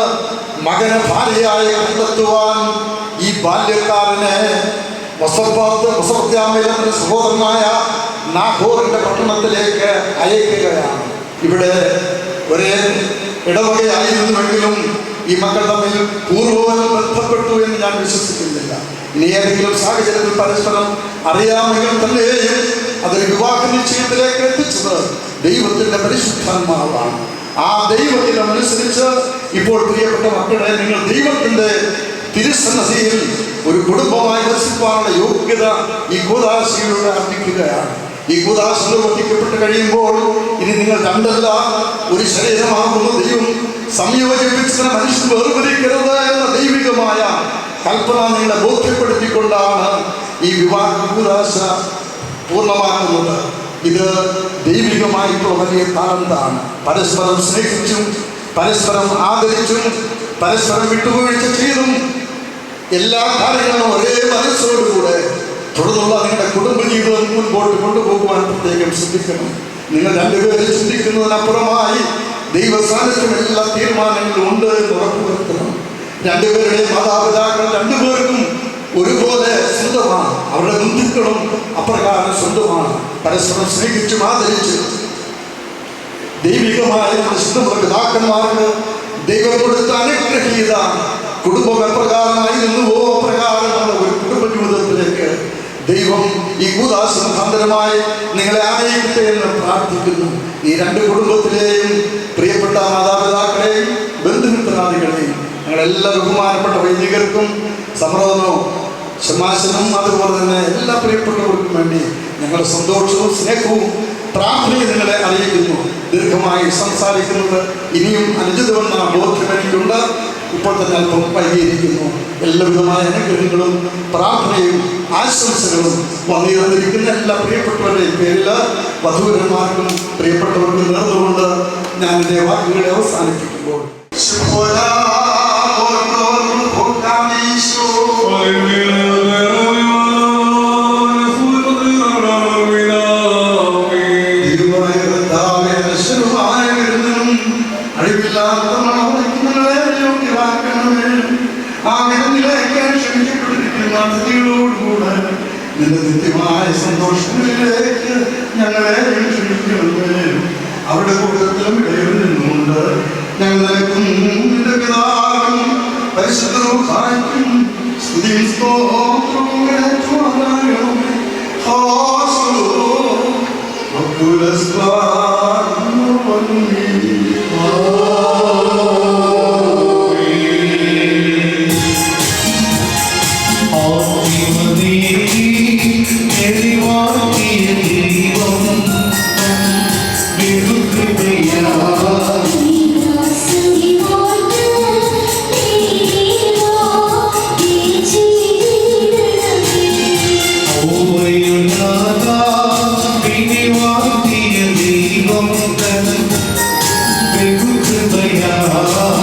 മകനെ ഭാര്യയായി കണ്ടെത്തുവാൻ ഈ ബാല്യക്കാരനെ മെസൊപ്പൊത്താമ്യയിലെ സഹോദരനായ നാഹോറിന്റെ പട്ടണത്തിലേക്ക് അയക്കുകയാണ്. ഇവിടെ ഒരേ ഇടവകയായിരുന്നുവെങ്കിലും ഈ മക്കൾ തമ്മിൽ പൂർവ്വം ബന്ധപ്പെട്ടു എന്ന് ഞാൻ വിശ്വസിക്കുന്നില്ല. ഇനി ഏതെങ്കിലും സാഹചര്യത്തിൽ പരസ്പരം അറിയാമെങ്കിൽ തന്നെയും അതൊരു വിവാഹ നിശ്ചയത്തിലേക്ക് എത്തിച്ചത് ദൈവത്തിന്റെ പരിശുദ്ധാത്മാവാണ്. ആ ദൈവത്തിനനുസരിച്ച് ഇപ്പോൾ പ്രിയപ്പെട്ട മക്കളെ, നിങ്ങൾ ദൈവത്തിന്റെ തിരുസന്നിധിയിൽ ഒരു കുടുംബമായി വസിപ്പാനുള്ള യോഗ്യത ഈ കൂദാശയിലൂടെ അർപ്പിക്കുകയാണ്. ഈ കൂദാശ നിർവഹിക്കപ്പെട്ട് കഴിയുമ്പോൾ ഇനി നിങ്ങൾ രണ്ടല്ല ഒരു ശരീരമാകുന്ന ദൈവം സംയോജിപ്പിച്ചതിനെ മനുഷ്യൻ വേർതിരിക്കരുത് എന്ന ദൈവികമായ കൽപ്പന നിങ്ങളെ ബോധ്യപ്പെടുത്തിക്കൊണ്ടാണ് ഈ വിവാഹ കൂദാശ പൂർണ്ണമാക്കുന്നത്. ഇത് ദൈവികമായിട്ടുള്ള വലിയ താളന്താണ്. പരസ്പരം സ്നേഹിച്ചും പരസ്പരം ആദരിച്ചും പരസ്പരം വിട്ടുവീഴ്ച ചെയ്തും എല്ലാ കാര്യങ്ങളും ഒരേ മനസ്സോടുകൂടെ തുടർന്നുള്ള നിങ്ങളുടെ കുടുംബജീവിതം മുൻപോട്ട് കൊണ്ടുപോകുവാൻ പ്രത്യേകം ശ്രദ്ധിക്കണം. നിങ്ങൾ രണ്ടുപേരും ചിന്തിക്കുന്നതിനപ്പുറമായി ദൈവസാന്നിധ്യം എല്ലാ തീരുമാനങ്ങളും ഉണ്ട് എന്ന് ഉറപ്പുവരുത്തണം. രണ്ടുപേരുടെയും മാതാപിതാക്കൾ രണ്ടുപേർക്കും ഒരുപോലെ സ്വന്തമാണ്. അവരുടെ ബന്ധുക്കളും അപ്രകാരം സ്വന്തമാണ്. പരസ്പരം സ്നേഹിച്ചും ആദരിച്ച് ദൈവികമായ നമ്മുടെ ശുദ്ധമുള്ള പിതാക്കന്മാർക്ക് ദൈവം കൊടുത്ത അനുഗ്രഹീത കുടുംബം എപ്രകാരമായിരുന്നുവോ അപ്രകാരമുള്ള ഒരു കുടുംബ ജീവിതത്തിലേക്ക് ദൈവം ഈ കൂദാശ മുഖാന്തരമായി നിങ്ങളെ ആനയിക്കട്ടെ എന്ന് പ്രാർത്ഥിക്കുന്നു. ഈ രണ്ട് കുടുംബത്തിലെയും പ്രിയപ്പെട്ട മാതാപിതാക്കളെയും ബന്ധുമിത്രാദികളെയും ഞങ്ങളെല്ലാ ബഹുമാനപ്പെട്ട വൈദികർക്കും സമർദ്ദനവും ശമാശനും അതുപോലെ തന്നെ എല്ലാ പ്രിയപ്പെട്ടവർക്കും വേണ്ടി ഞങ്ങളുടെ സന്തോഷവും സ്നേഹവും പ്രാർത്ഥനയും നിങ്ങളെ അറിയിക്കുന്നു. ദീർഘമായി സംസാരിക്കുന്നത് ഇനിയും അനുചിതമെന്ന ബോധ്യം എനിക്കുണ്ട്. ഇപ്പോൾ തന്നെ അല്പം വൈകിയിരിക്കുന്നു. എല്ലാവിധമായ അനുഗ്രഹങ്ങളും പ്രാർത്ഥനയും ആശംസകളും വന്നിരുന്നിരിക്കുന്ന എല്ലാ പ്രിയപ്പെട്ടവരുടെയും പേരിൽ വധൂവരന്മാർക്കും പ്രിയപ്പെട്ടവർക്കും നേർന്നുകൊണ്ട് ഞാൻ എൻ്റെ വാക്കുകളെ അവസാനിപ്പിക്കുമ്പോൾ നിന്റെ നിത്യമായ സന്തോഷങ്ങളിലേക്ക് ഞങ്ങളെ ക്ഷണിക്കണമേ. അവരുടെ കൂട്ടത്തിലും ഇടയിൽ നിന്നുകൊണ്ട് ഞങ്ങൾ നിനക്കും നിന്റെ പിതാവും പരിശുദ്ധ റൂഹായ്ക്കും സ്തുതിയും സ്തോത്രവും കരേറ്റുവാനാകണമേ. Bye.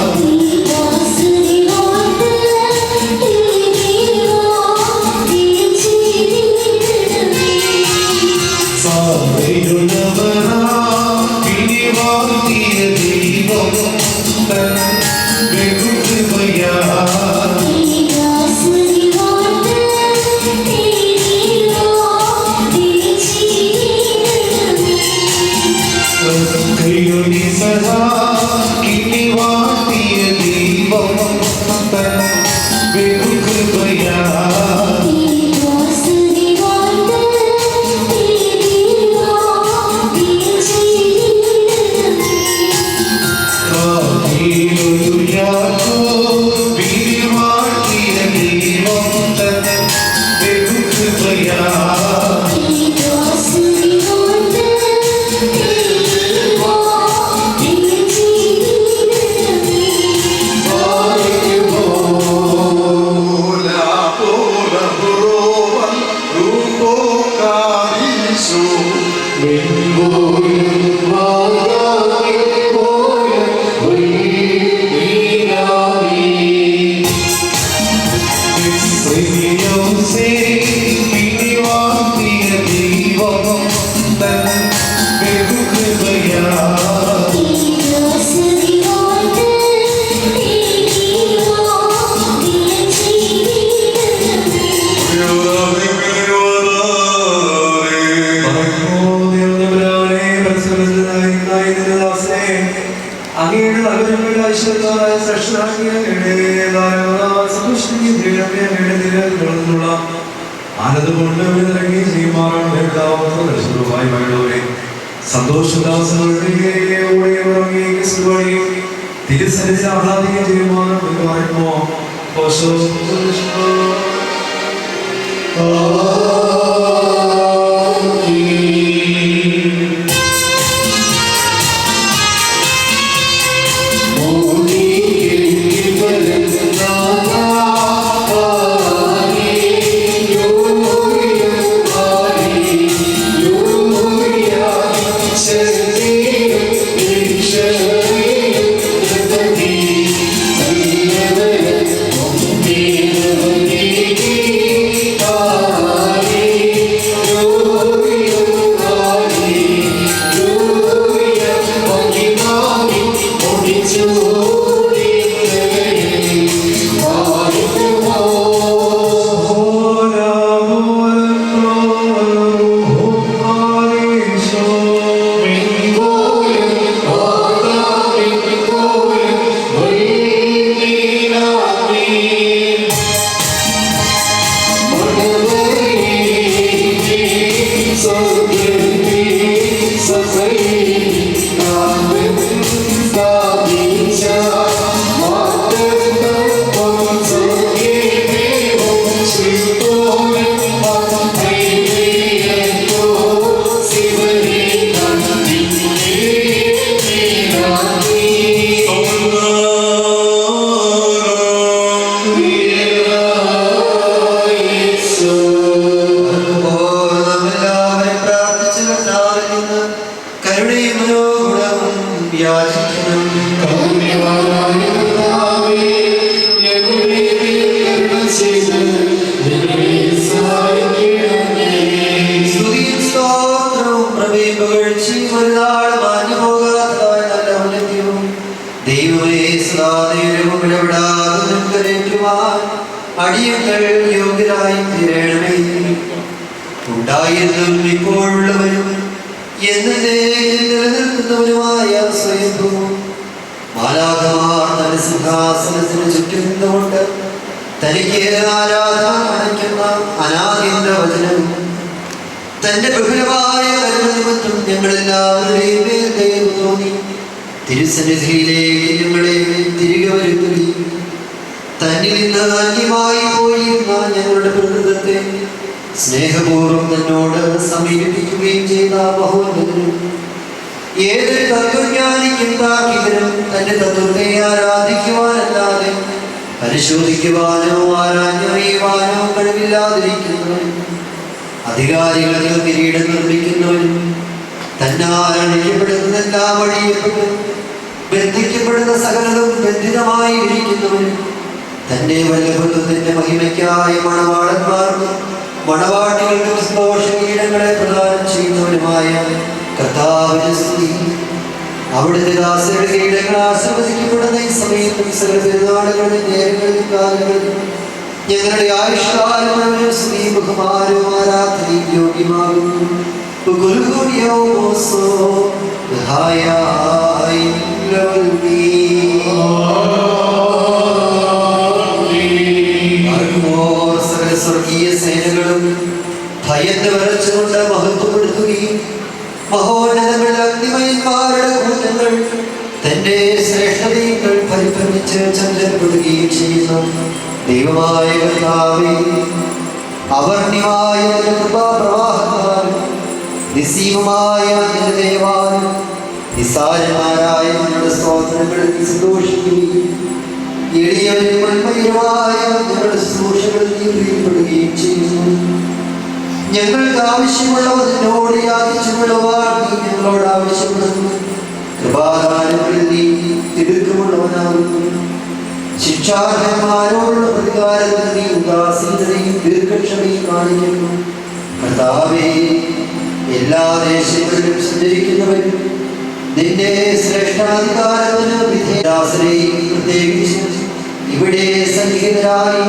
തിരുസന്നിധിയിൽ ആഹ്ലാദിക്കുകയും ചെയ്യുമാറുമോ അടിയങ്ങൾ യോഗ്യരായി തീരണമേ. ഉണ്ടായിരുന്നതും ഇപ്പോഴുള്ളവരും നിലനിൽക്കുന്നവരുമായ സ്വയംഭൂവും മാലാഖമാർ തന്റെ സിംഹാസനത്തിന് ചുറ്റും നിന്നുകൊണ്ട് തനിക്ക് ആരാധന അണയ്ക്കുന്ന അനാദിന്റെ വചനവും തന്റെ ബഹുലമായ കരുണനിമിത്തം ഞങ്ങളെല്ലാവരുടെയും മേൽ ദയവ് തോന്നി തിരുസന്നിധിയിലേക്ക് ഞങ്ങളെ തിരികെ വരുത്തുകയും തന്നിൽ നിന്ന് അന്യമായി പോയിരുന്ന ഞങ്ങളുടെ പ്രകൃതത്തെ സ്നേഹപൂർവ്വം തന്നോട് സമീപിപ്പിക്കുകയും ചെയ്ത മഹോന്നതനും ഏതൊരു തത്വജ്ഞാനിക്കും താർക്കികനും തന്റെ തത്വത്തെ ആരാധിക്കുവാനല്ലാതെ പരിശോധിക്കുവാനോ ആരാഞ്ഞറിയുവാനോ കഴിവില്ലാതിരിക്കുന്നവനും അധികാരികൾക്ക് കിരീടം നിർമ്മിക്കുന്നവനും തന്നാൽ അണിക്കപ്പെടുന്നതെല്ലാം അഴിയപ്പെട്ടു ബന്ധിക്കപ്പെടുന്ന സകലതും ബന്ധിതമായി ഇരിക്കുന്നവനും തന്റെ വല്ലഭത്വത്തിന്റെ മഹിമയ്ക്കായി മണവാളന്മാർക്കും മണവാട്ടികൾക്കും സന്തോഷ കിരീടങ്ങളെ പ്രദാനം ചെയ്യുന്നവനുമായ കർത്താവിന്റെ സ്തുതി. അവിടുത്തെ ദാസരുടെ കിരീടങ്ങൾ ആശീർവദിക്കപ്പെടുന്ന ഈ സമയത്തും സകല പെരുന്നാളുകളിലും നേരങ്ങളിലും കാലങ്ങളിലും ഞങ്ങളുടെ ആയുഷ്കാലം സ്തുതി ബഹുമാനവും ആരാധനയും യോഗ്യമാകുന്നു. സ്വർഗീയ സേനകളും ഭയന്ന് വിറച്ചുകൊണ്ട് മഹത്വപ്പെടുത്തുകയും മഹോന്നതങ്ങളുടെ അഗ്നിമയന്മാരുടെ കൂട്ടങ്ങൾ തന്റെ ശ്രേഷ്ഠതകൾ പരിഭ്രമിച്ച് ചഞ്ചലപ്പെടുകയും ചെയ്യുന്നു. ദൈവമായ കർത്താവേ, അവർണ്യമായ കൃപാപ്രവാഹത്താലും നിസ്സീമമായ ദയവാലും നിസ്സാരന്മാരായ ഞങ്ങളുടെ സ്തോത്രങ്ങളിൽ സന്തോഷിക്കുകയും എളിയവരും ഉണ്മയുമായ ഞങ്ങളുടെ ശുശ്രൂഷകളിൽ പ്രിയപ്പെടുകയും ചെയ്യുന്നു. ഞങ്ങൾക്ക് ആവശ്യമുള്ളവ നിന്നോട് യാചിച്ചുകൊള്ളുവാൻ നീ ഞങ്ങളോട് ആവശ്യപ്പെടുന്നു. കൃപാദാനങ്ങളിൽ നീ തിടുക്കമുള്ളവനാകുന്നു. ശിക്ഷാർഹന്മാരോടുള്ള പ്രതികാരത്തിൽ നീ ഉദാസീനതയും ദീർഘക്ഷമയും കാണിക്കുന്നു. കർത്താവേ, എല്ലാ ദേശങ്ങളിലും സഞ്ചരിക്കുന്നവരും നിന്റെ ശ്രേഷ്ഠാധികാരത്തിന് വിധേയരാസരെയും പ്രത്യേകിച്ച് ഇവിടെ സന്നിഹിതരായി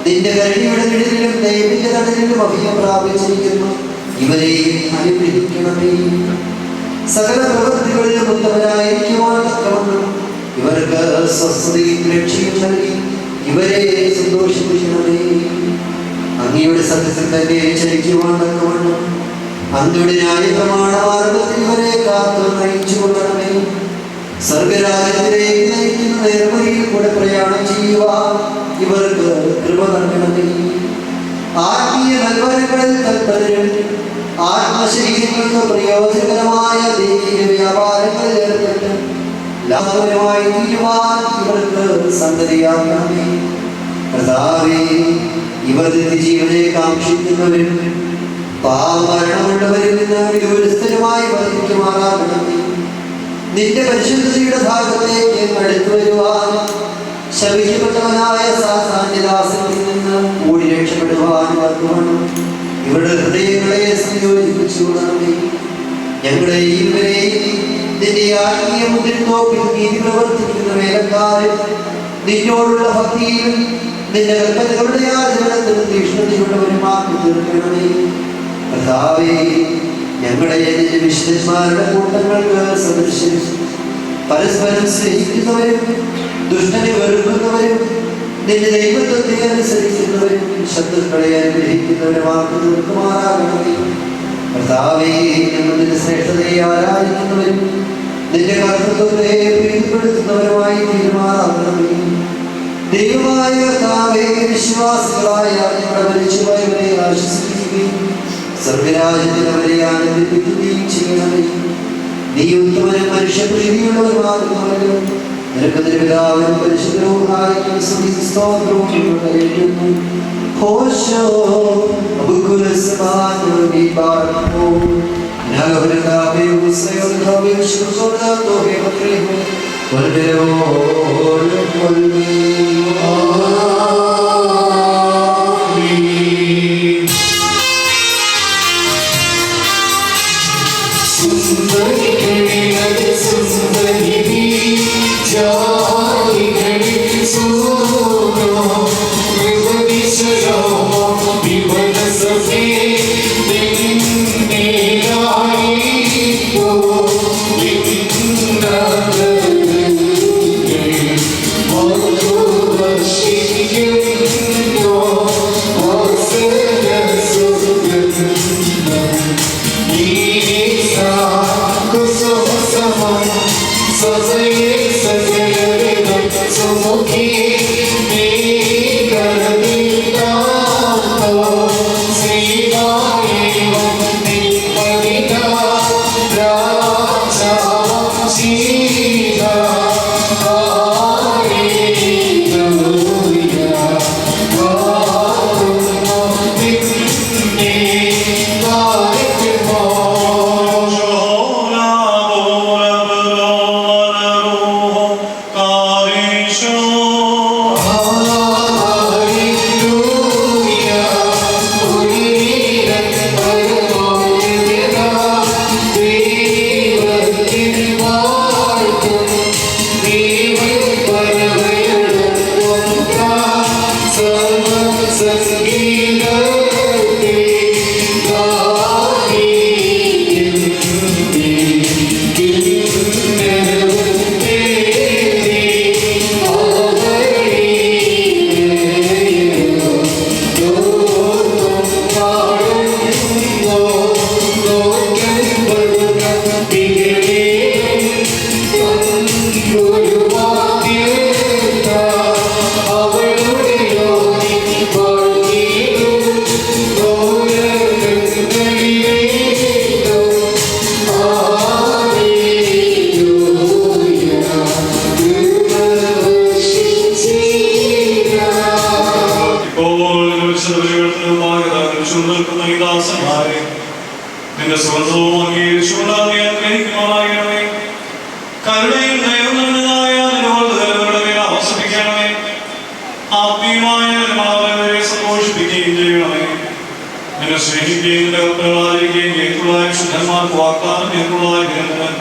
നിന്റെ കരുണയുടെ നിഴലിലും ദൈവത്തിന്റെ തണലിലും അഭയം പ്രാപിച്ചിരിക്കുന്നു. ഇവരെയും അനുഗ്രഹിക്കണമേ. സകല പ്രവൃത്തികളിലും ഉത്തമരായിരിക്കുവാൻ തക്കവണ്ണം ഇവർക്ക് സ്വസ്ഥതയും രക്ഷയും നൽകി ഇവരെ സന്തോഷിപ്പിക്കണമേ. അങ്ങയുടെ സത്യത്തിൽ തന്നെ ചലിക്കുവാണെന്നുവണ്ണം അങ്ങയുടെ ന്യായപ്രമാണമാർഗത്തിൽ ഇവരെ കാത്തു നയിച്ചു കൊള്ളണമേ. സ്വർഗരാജ്യത്തിലേക്ക് നയിക്കുന്ന നേർവഴിയിൽ കൂടെ പ്രയാണം ചെയ്യുവാൻ ഇവർക്ക് കൃപ നൽകണമേ. ആത്മീയ നൽവരങ്ങളിൽ തൽപരരും ആത്മശരീരങ്ങൾക്ക് പ്രയോജനകരമായ ദൈവിക വ്യാപാരങ്ങളിൽ ഏർപ്പെട്ട് ലാഭകരമായി തീരുവാൻ ഇവർക്ക് സംഗതിയാക്കണമേ. കർത്താവേ, ഇവർ നിത്യജീവനെ കാക്ഷിക്കുന്നവരും പാപമരണമുള്ളവരിൽ നിന്ന് വിദൂരസ്ഥരുമായി വർദ്ധിക്കുമാറാകണമേ. നിന്റെ പരിശുദ്ധതയുടെ ഭാഗത്തേക്ക് അടുത്തു വരുവാൻ ശപിക്കപ്പെട്ടവനായ സാധാന്യദാസനിൽ നിന്ന് കൂടി രക്ഷപ്പെടുവാൻ വർദ്ധമാനം ഇവരുടെ ഹൃദയങ്ങളെ സംയോജിപ്പിച്ചു കൊള്ളണമേ. ഞങ്ങളെയും ഇവരെയും നിന്റെ ആത്മീയ മുദ്രത്തോപ്പിൽ നീതി പ്രവർത്തിക്കുന്ന വേലക്കാരും നിന്നോടുള്ള ഭക്തിയിലും നിന്റെ കൽപ്പനകളുടെ ആചരണത്തിലും തീക്ഷ്ണതയുള്ളവരുമാക്കി തീർക്കണമേ. കർത്താവേ, ഞങ്ങളെ നിന്റെ വിശുദ്ധന്മാരുടെ കൂട്ടങ്ങൾക്ക് സദൃശരും പരസ്പരം സ്നേഹിക്കുന്നവരും ദുഷ്ടനെ വെറുക്കുന്നവരും നിന്റെ ദൈവത്വത്തെ അനുസരിക്കുന്നവരും ശത്രുക്കളെ അനുഗ്രഹിക്കുന്നവരുമാക്കി തീർക്കുമാറാകണമേ. കർത്താവേ, ഞങ്ങൾ നിന്റെ ശ്രേഷ്ഠതയെ ആരാധിക്കുന്നവരും നിന്റെ കർത്തൃത്വത്തെ പ്രീതിപ്പെടുത്തുന്നവരുമായി തീരുമാനാകണമേ. ദൈവമായ കർത്താവേ, വിശ്വാസികളായ ഞങ്ങളുടെ മരിച്ചുപോയവരെ ആശ്വസിപ്പിക്കുകയും സ്വർഗരാജ്യത്തിൽ അവരെ ആനന്ദിപ്പിക്കുകയും ചെയ്യണമേ. നീ ഉത്തമനും മനുഷ്യപ്രീതിയുള്ളവരുമാകുന്നവരും നിനക്ക് പിതാവിനും പരിശുദ്ധരൂഹായിക്കും സ്തോത്രവും കരയുന്നു. ഹോശോ അബുക്കുലസ്മാനോനി ബാറോ നഗവനകാബേ ഉസയോദാബേ ശുസോദാതോഹേ ബക്രേഹോ വൽബരോ വൽബി ആമീൻ. നിന്റെ സുഗന്ധവും അംഗീകരിച്ചുകൊണ്ടാണ് ഗ്രഹിക്കുമാറാകണമേ. കരുണയും ദൈവനായ ആസ്വദിക്കണമേ. ആത്മീയമായ നിർമ്മാണവരെ സന്തോഷിപ്പിക്കുകയും ചെയ്യണമേ. നിന്നെ സ്നേഹിക്കുകയും നിന്റെ കൽപ്പനകളായിരിക്കുകയും ചെയ്തിട്ടുള്ളതായ ശുദ്ധന്മാർക്ക് വാഗ്ദാനം ചെയ്തിട്ടുള്ളതായ ഗ്രന്ഥൻ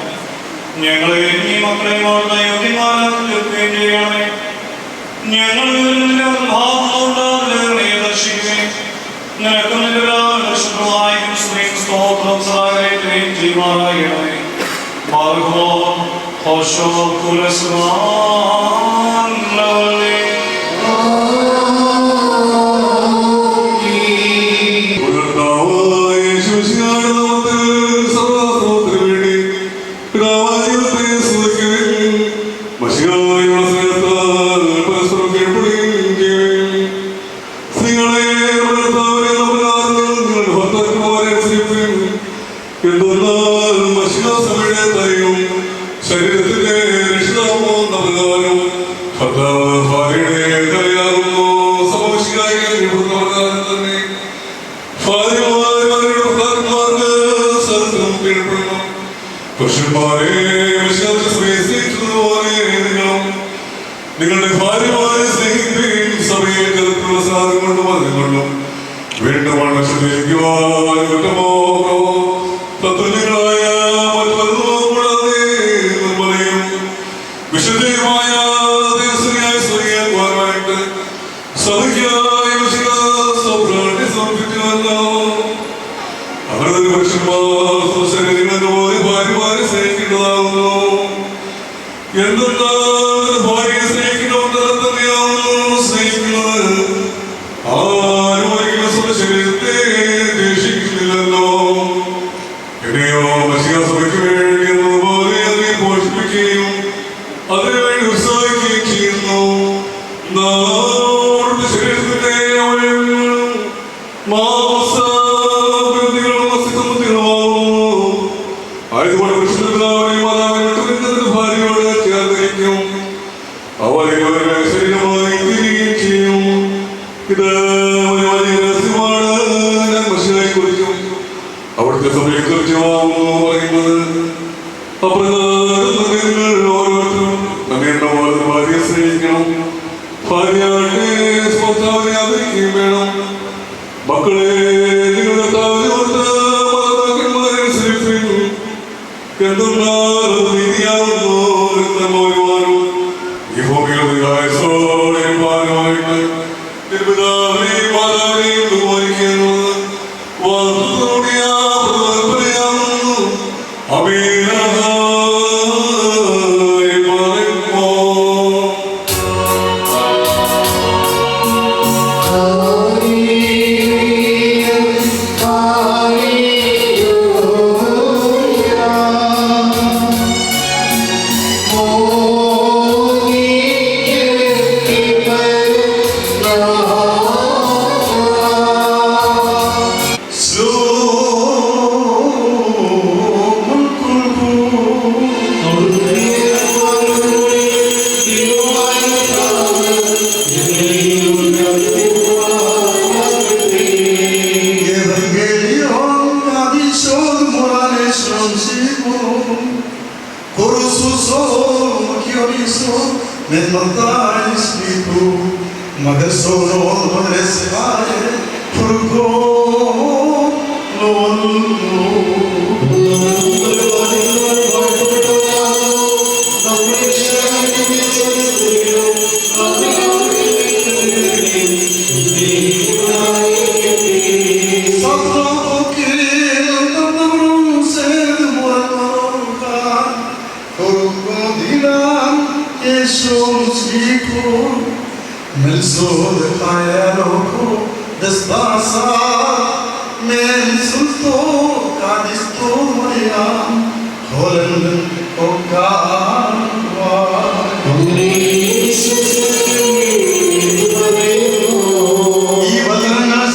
ഞങ്ങളെ ഈ മക്കളെയും അവിടുന്ന് യോഗ്യന്മാരാക്കി തീർക്കുകയും ചെയ്യണമേ. ഞങ്ങൾ നിന്റെ ഭാവങ്ങളുണ്ടാകുന്നവരെ ദർശിക്കുകയും നിനക്കും നിന്റെ ശുദ്ധമായും സ്ത്രീയും സ്തോത്രം സഹായിക്കുകയും ചെയ്യുമാറാകണമേ. ശരീരത്തിന്റെ രക്ഷിതാവോ നവകാലം ഭാര്യയുടെ കലയാകുന്നു സമോഷികായി തന്നെ ഭാര്യമാർക്ക് കീഴ്പ്പെടണം. പുരുഷന്മാരെ സ്നേഹിച്ചതുപോലെ നിങ്ങളുടെ ഭാര്യമാരെ സ്നേഹിക്കുകയും സഭയെ ജലത്തിലുള്ള സാധനം കൊണ്ടും അതിനും കൊണ്ടും വീണ്ടും വണ്ണശുദ്ധീകരിക്കുവാൻ കുറ്റമോ തത്തുല്യങ്ങളായ മറ്റൊന്നും കൂടാതെ നിർമ്മലയും വിശുദ്ധയുമായ സ്ത്രീയാക്കുവാനായിട്ട് സഭയ്ക്കായി സൗഭാഗ്യം സമർപ്പിക്കുമല്ലോ. അവരുടെ പുരുഷന്മാർ ശരീരങ്ങളെ പോലെ ഭാര്യമാരെ സ്നേഹിക്കേണ്ടതാകുന്നു. എന്തെന്നാൽ ഭാര്യയെ സ്നേഹിക്കുന്നവർ തന്നെയാവുന്നു സ്നേഹിക്കുന്നത്. ആരും ഒരിക്കലും സ്വന്തം ശരീരത്തെ ദ്വേഷിക്കുന്നില്ലല്ലോ. എന്നെയോ മസിഹ സഭയ്ക്ക് വേണ്ടി എന്നതുപോലെ അതിനെ പോഷിപ്പിക്കുകയും അതിനുവേണ്ടി ഉത്സാഹിക്കുകയും ചെയ്യുന്നു. നമ്മുടെ ശരീരത്തിന്റെ മാംസബന്ധികളും അസ്ഥിസംബന്ധികളുമാവുന്നു. ആയതുകൊണ്ട് പുരുഷന്മാരെയും മാതാവിനെ ഭാര്യയോട് ചേർന്നിരിക്കും. അവരെ ശരീരമായി തിരികെയും ചെയ്യും. ഇത് ഒരു വലിയ രഹസ്യമാണ്. ഞാൻ മനുഷ്യനെ കുറിച്ചും അവിടുത്തെ സഭയെ കുറിച്ചുമാകുന്നു പറയുന്നത്. അപ്രകാരം നിങ്ങൾ ഓരോരുത്തരും നമ്മളുടെ ഭാര്യയെ സ്നേഹിക്കണം. ഭാര്യയുടെ സ്വഭാവനെ ആദരിക്കുകയും വേണം. മക്കളെ നിങ്ങളുടെ മാതാപിതാക്കന്മാരെ സ്നേഹിക്കും. എന്തെന്നാൽ നീതിയാകുന്നു വരുവാനും ഈ ഭൂമിയുടെ ഭാരമായിട്ട് തിരുപിതാവിനെയും മാതാവിനെയും ബഹുമാനിക്കുന്നത് വാർത്തയാകുന്നു. അമീനായി പറയുമോ.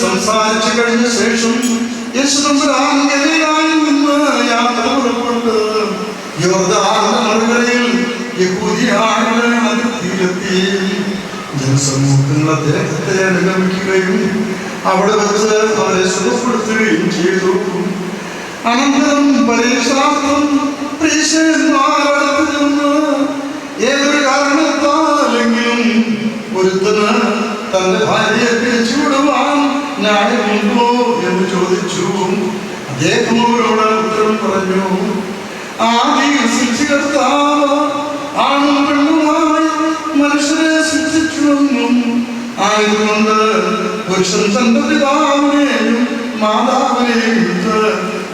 സംസാരിച്ചു കഴിഞ്ഞ ശേഷം യേശുദമ്പുരാൻ ഗലീലായിൽ നിന്ന് യാത്ര പുറപ്പെട്ടു യോർദാന്റെ മറുകരയിൽ യഹൂദിയായുടെ അതിർത്തിയിലെത്തി. ജനസമൂഹങ്ങൾ അദ്ദേഹത്തെ അനുഗമിക്കുകയും അവിടെ വെച്ച് അവരെ സുഖപ്പെടുത്തുകയും ചെയ്തു. അനന്തരം പരീക്ഷാർത്ഥം പ്രീശന്മാരടുത്ത് നിന്ന് ഏതൊരു കാരണത്താലെങ്കിലും ഒരുത്തന് തന്റെ ഭാര്യയെ പിരിച്ചുവിടുവാൻ ന്യായമുണ്ടോ എന്ന് ചോദിച്ചു. അദ്ദേഹം അവരോട് ഉത്തരം പറഞ്ഞു, ആദ്യം സൃഷ്ടികർത്താവ് ആണും പെണ്ണുമായി മനുഷ്യരെ സൃഷ്ടിച്ചുവെന്നും ആയതുകൊണ്ട് പുരുഷൻ തന്റെ പിതാവിനെയും മാതാവിനെയും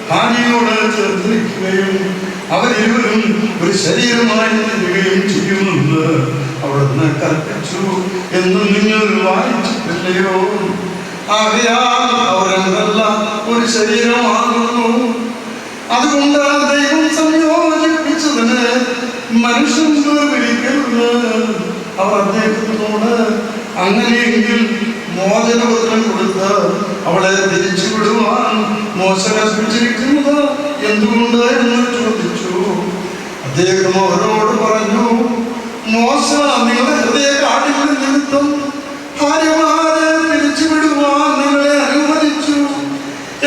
ഭാര്യയോട് ചേർന്നിരിക്കുകയും അവരിരുവരും ഒരു ശരീരമായി തീരുകയും ചെയ്യുമെന്ന് അവിടുന്ന് കൽപ്പിച്ചു എന്ന് നിങ്ങൾ വായിച്ചിട്ടില്ലയോ? ആകയാൽ അവരെല്ലാം ഒരു ശരീരമാകുന്നു. അതുകൊണ്ട് ദൈവം സംയോജിപ്പിച്ചതിന് മനുഷ്യൻ വേർപിരിക്കരുത്. അവർ അദ്ദേഹത്തിനോട് അങ്ങനെയെങ്കിൽ മോചനപത്രം കൊടുത്ത് അവളെ തിരിച്ചു വിടുവാൻ മോശ കൽപ്പിച്ചിരിക്കുന്നത് എന്തുകൊണ്ട് എന്ന് ചോദിച്ചു. അദ്ദേഹം അവരോട് പറഞ്ഞു, മോശ നിങ്ങളുടെ ഹൃദയ കാഠിന്യ നിമിത്തം ഭാര്യമാരെ തിരിച്ചുവിടുവാൻ നിങ്ങളെ അനുവദിച്ചു.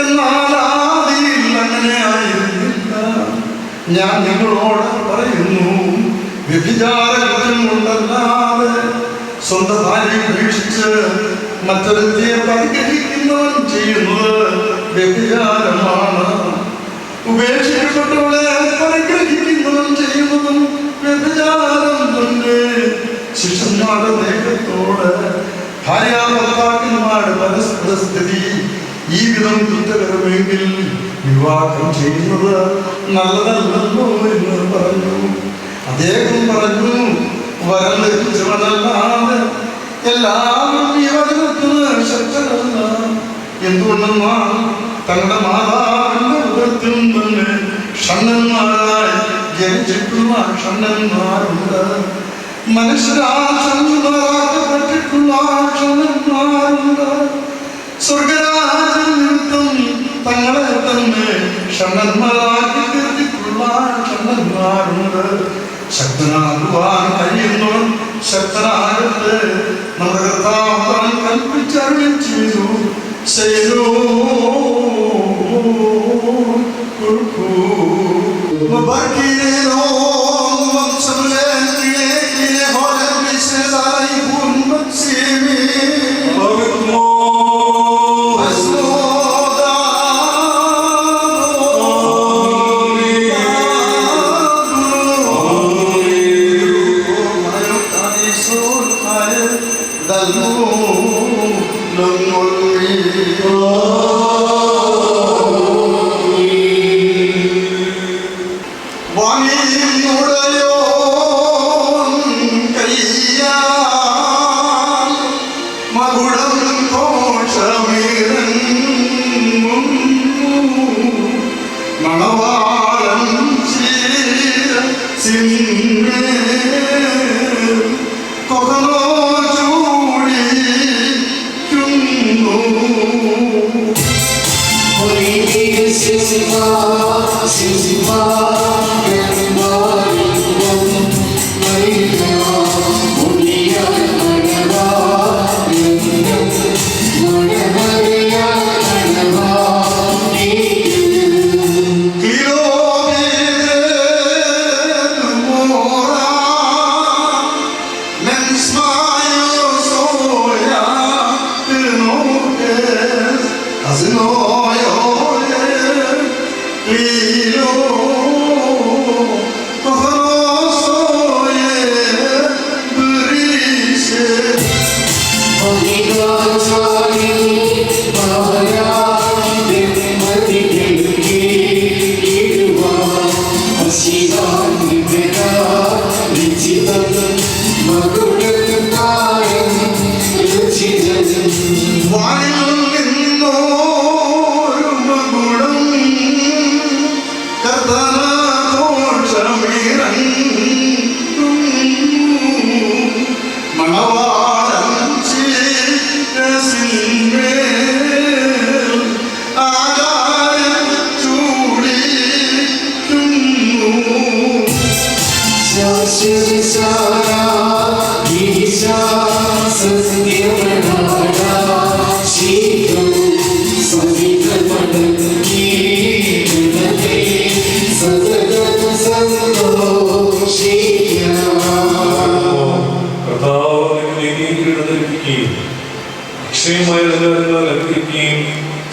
എന്നാൽ ആദിയിൽ അങ്ങനെ ആയിരുന്നില്ല. ഞാൻ നിങ്ങളോട് പറയുന്നു, വ്യഭിചാര കുറ്റം കൊണ്ടല്ലാതെ സ്വന്തം ഭാര്യയെ ഉപേക്ഷിച്ച് മറ്റൊരുത്തിയെ പരിഗ്രഹിക്കുന്നവൻ ചെയ്യുന്നത് വ്യഭിചാരമാണ്. ഉപേക്ഷിക്കപ്പെട്ടവളെ പരിഗ്രഹിക്കുന്നവൻ ചെയ്യുന്നതും വ്യഭിചാരം തന്നെ. ശിഷ്യന്മാരുടെ ദേഹത്തോട് ഭാര്യാഭർത്താക്കന്മാരുടെ പരസ്പര സ്ഥിതി ഈ വിധം കുറ്റകരമെങ്കിൽ വിവാഹം ചെയ്യുന്നത് നല്ലതല്ലല്ലോ എന്ന് പറഞ്ഞു. അദ്ദേഹം പറഞ്ഞു, വരം ലഭിച്ചവനല്ലാതെ എല്ലാവരും ഈ വചനത്തിന് ശക്തരല്ല. എന്തുകൊണ്ടെന്നാൽ തങ്ങളുടെ മാതാവിന്റെ ഉദരത്തിൽ തന്നെ ഷണ്ണന്മാരായി ജനിച്ചിട്ടുള്ള ഷണ്ണന്മാരുണ്ട്. മനുഷ്യരാൽ ഷണ്ണന്മാരാക്കപ്പെട്ടിട്ടുള്ള ഷണ്ണന്മാരുണ്ട്. സ്വർഗരാജ്യം നിമിത്തം തങ്ങളെ തന്നെ ഷണ്ണന്മാരാക്കി തീർത്തിട്ടുള്ള ഷണ്ണന്മാരുണ്ട്. ശക്തനാകുവാൻ കഴിയുന്നവൻ ശക്തനാകട്ടെ. നമ്മുടെ കർത്താവ് കൽപ്പിച്ചറിയും ചെയ്തു.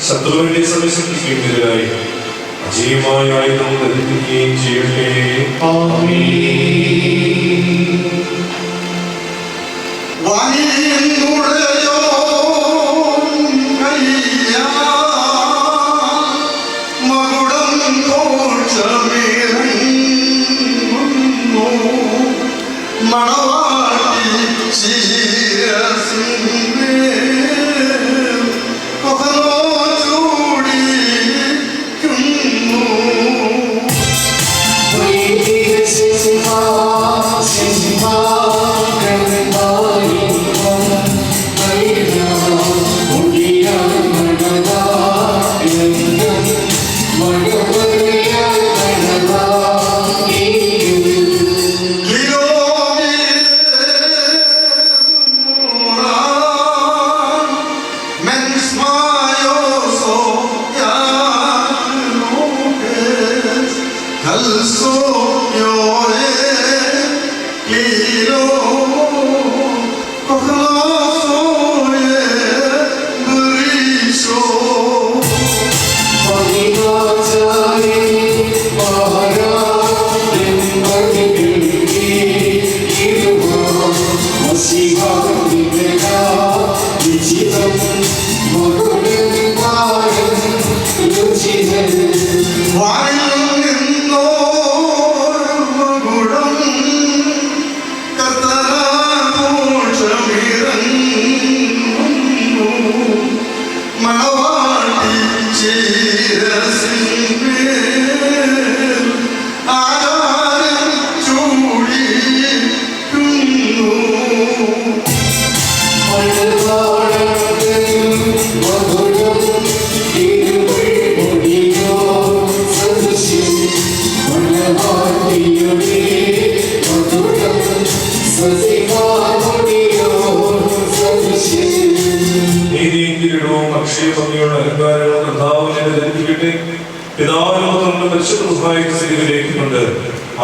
ശത്രുവിന്റെ സമയത്തിനെതിരായി അജീവമായ ആയുധം ധരിപ്പിക്കുകയും ചെയ്യട്ടെ. മകുടം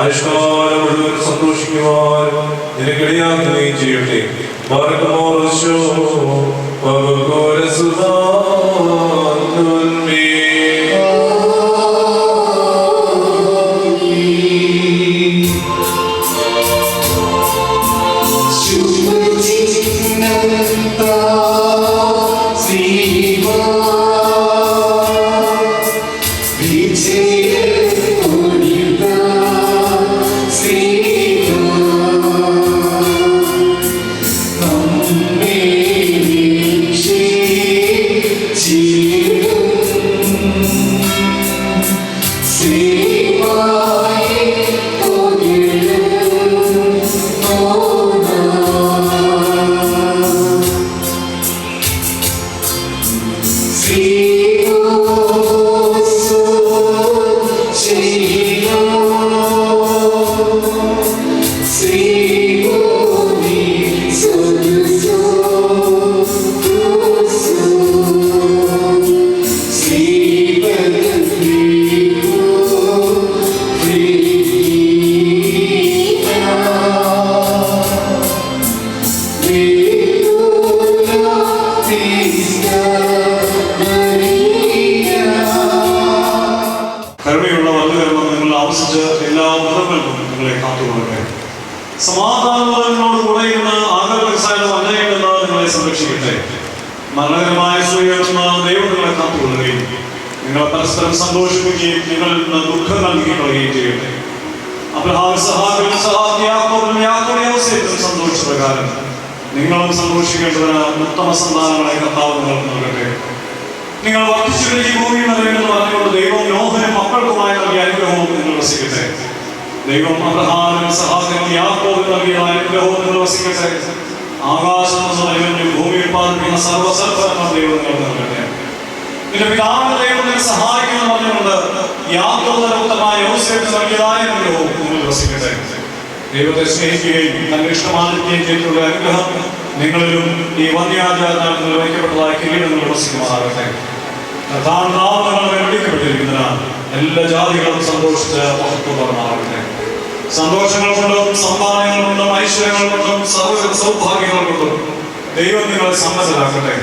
ആയുഷ്കാലം മുഴുവൻ സന്തോഷിക്കുവാനും നിനക്കിടയാക്കുകയും ചെയ്യട്ടെ. ദൈവത്തെ സ്നേഹിക്കുകയും നല്ല ഇഷ്ടമായിരിക്കുകയും ചെയ്തിട്ടുള്ള അനുഗ്രഹം നിങ്ങളിലും ഈ വന്യാചാരനാൽ നിർവഹിക്കപ്പെട്ടതായ കിരീടങ്ങൾ വസിക്കുമാറാകട്ടെ. വിളിക്കപ്പെട്ടിരിക്കുന്നതിനാൽ എല്ലാ ജാതികളും സന്തോഷിച്ച് മഹത്വമാകട്ടെ. സന്തോഷങ്ങൾ കൊണ്ടും സമ്മാനങ്ങൾ കൊണ്ടും ഐശ്വര്യങ്ങൾ കൊണ്ടും സൗഭാഗ്യങ്ങൾ കൊണ്ടും ദൈവം നിങ്ങളെ സമ്മതരാക്കട്ടെ.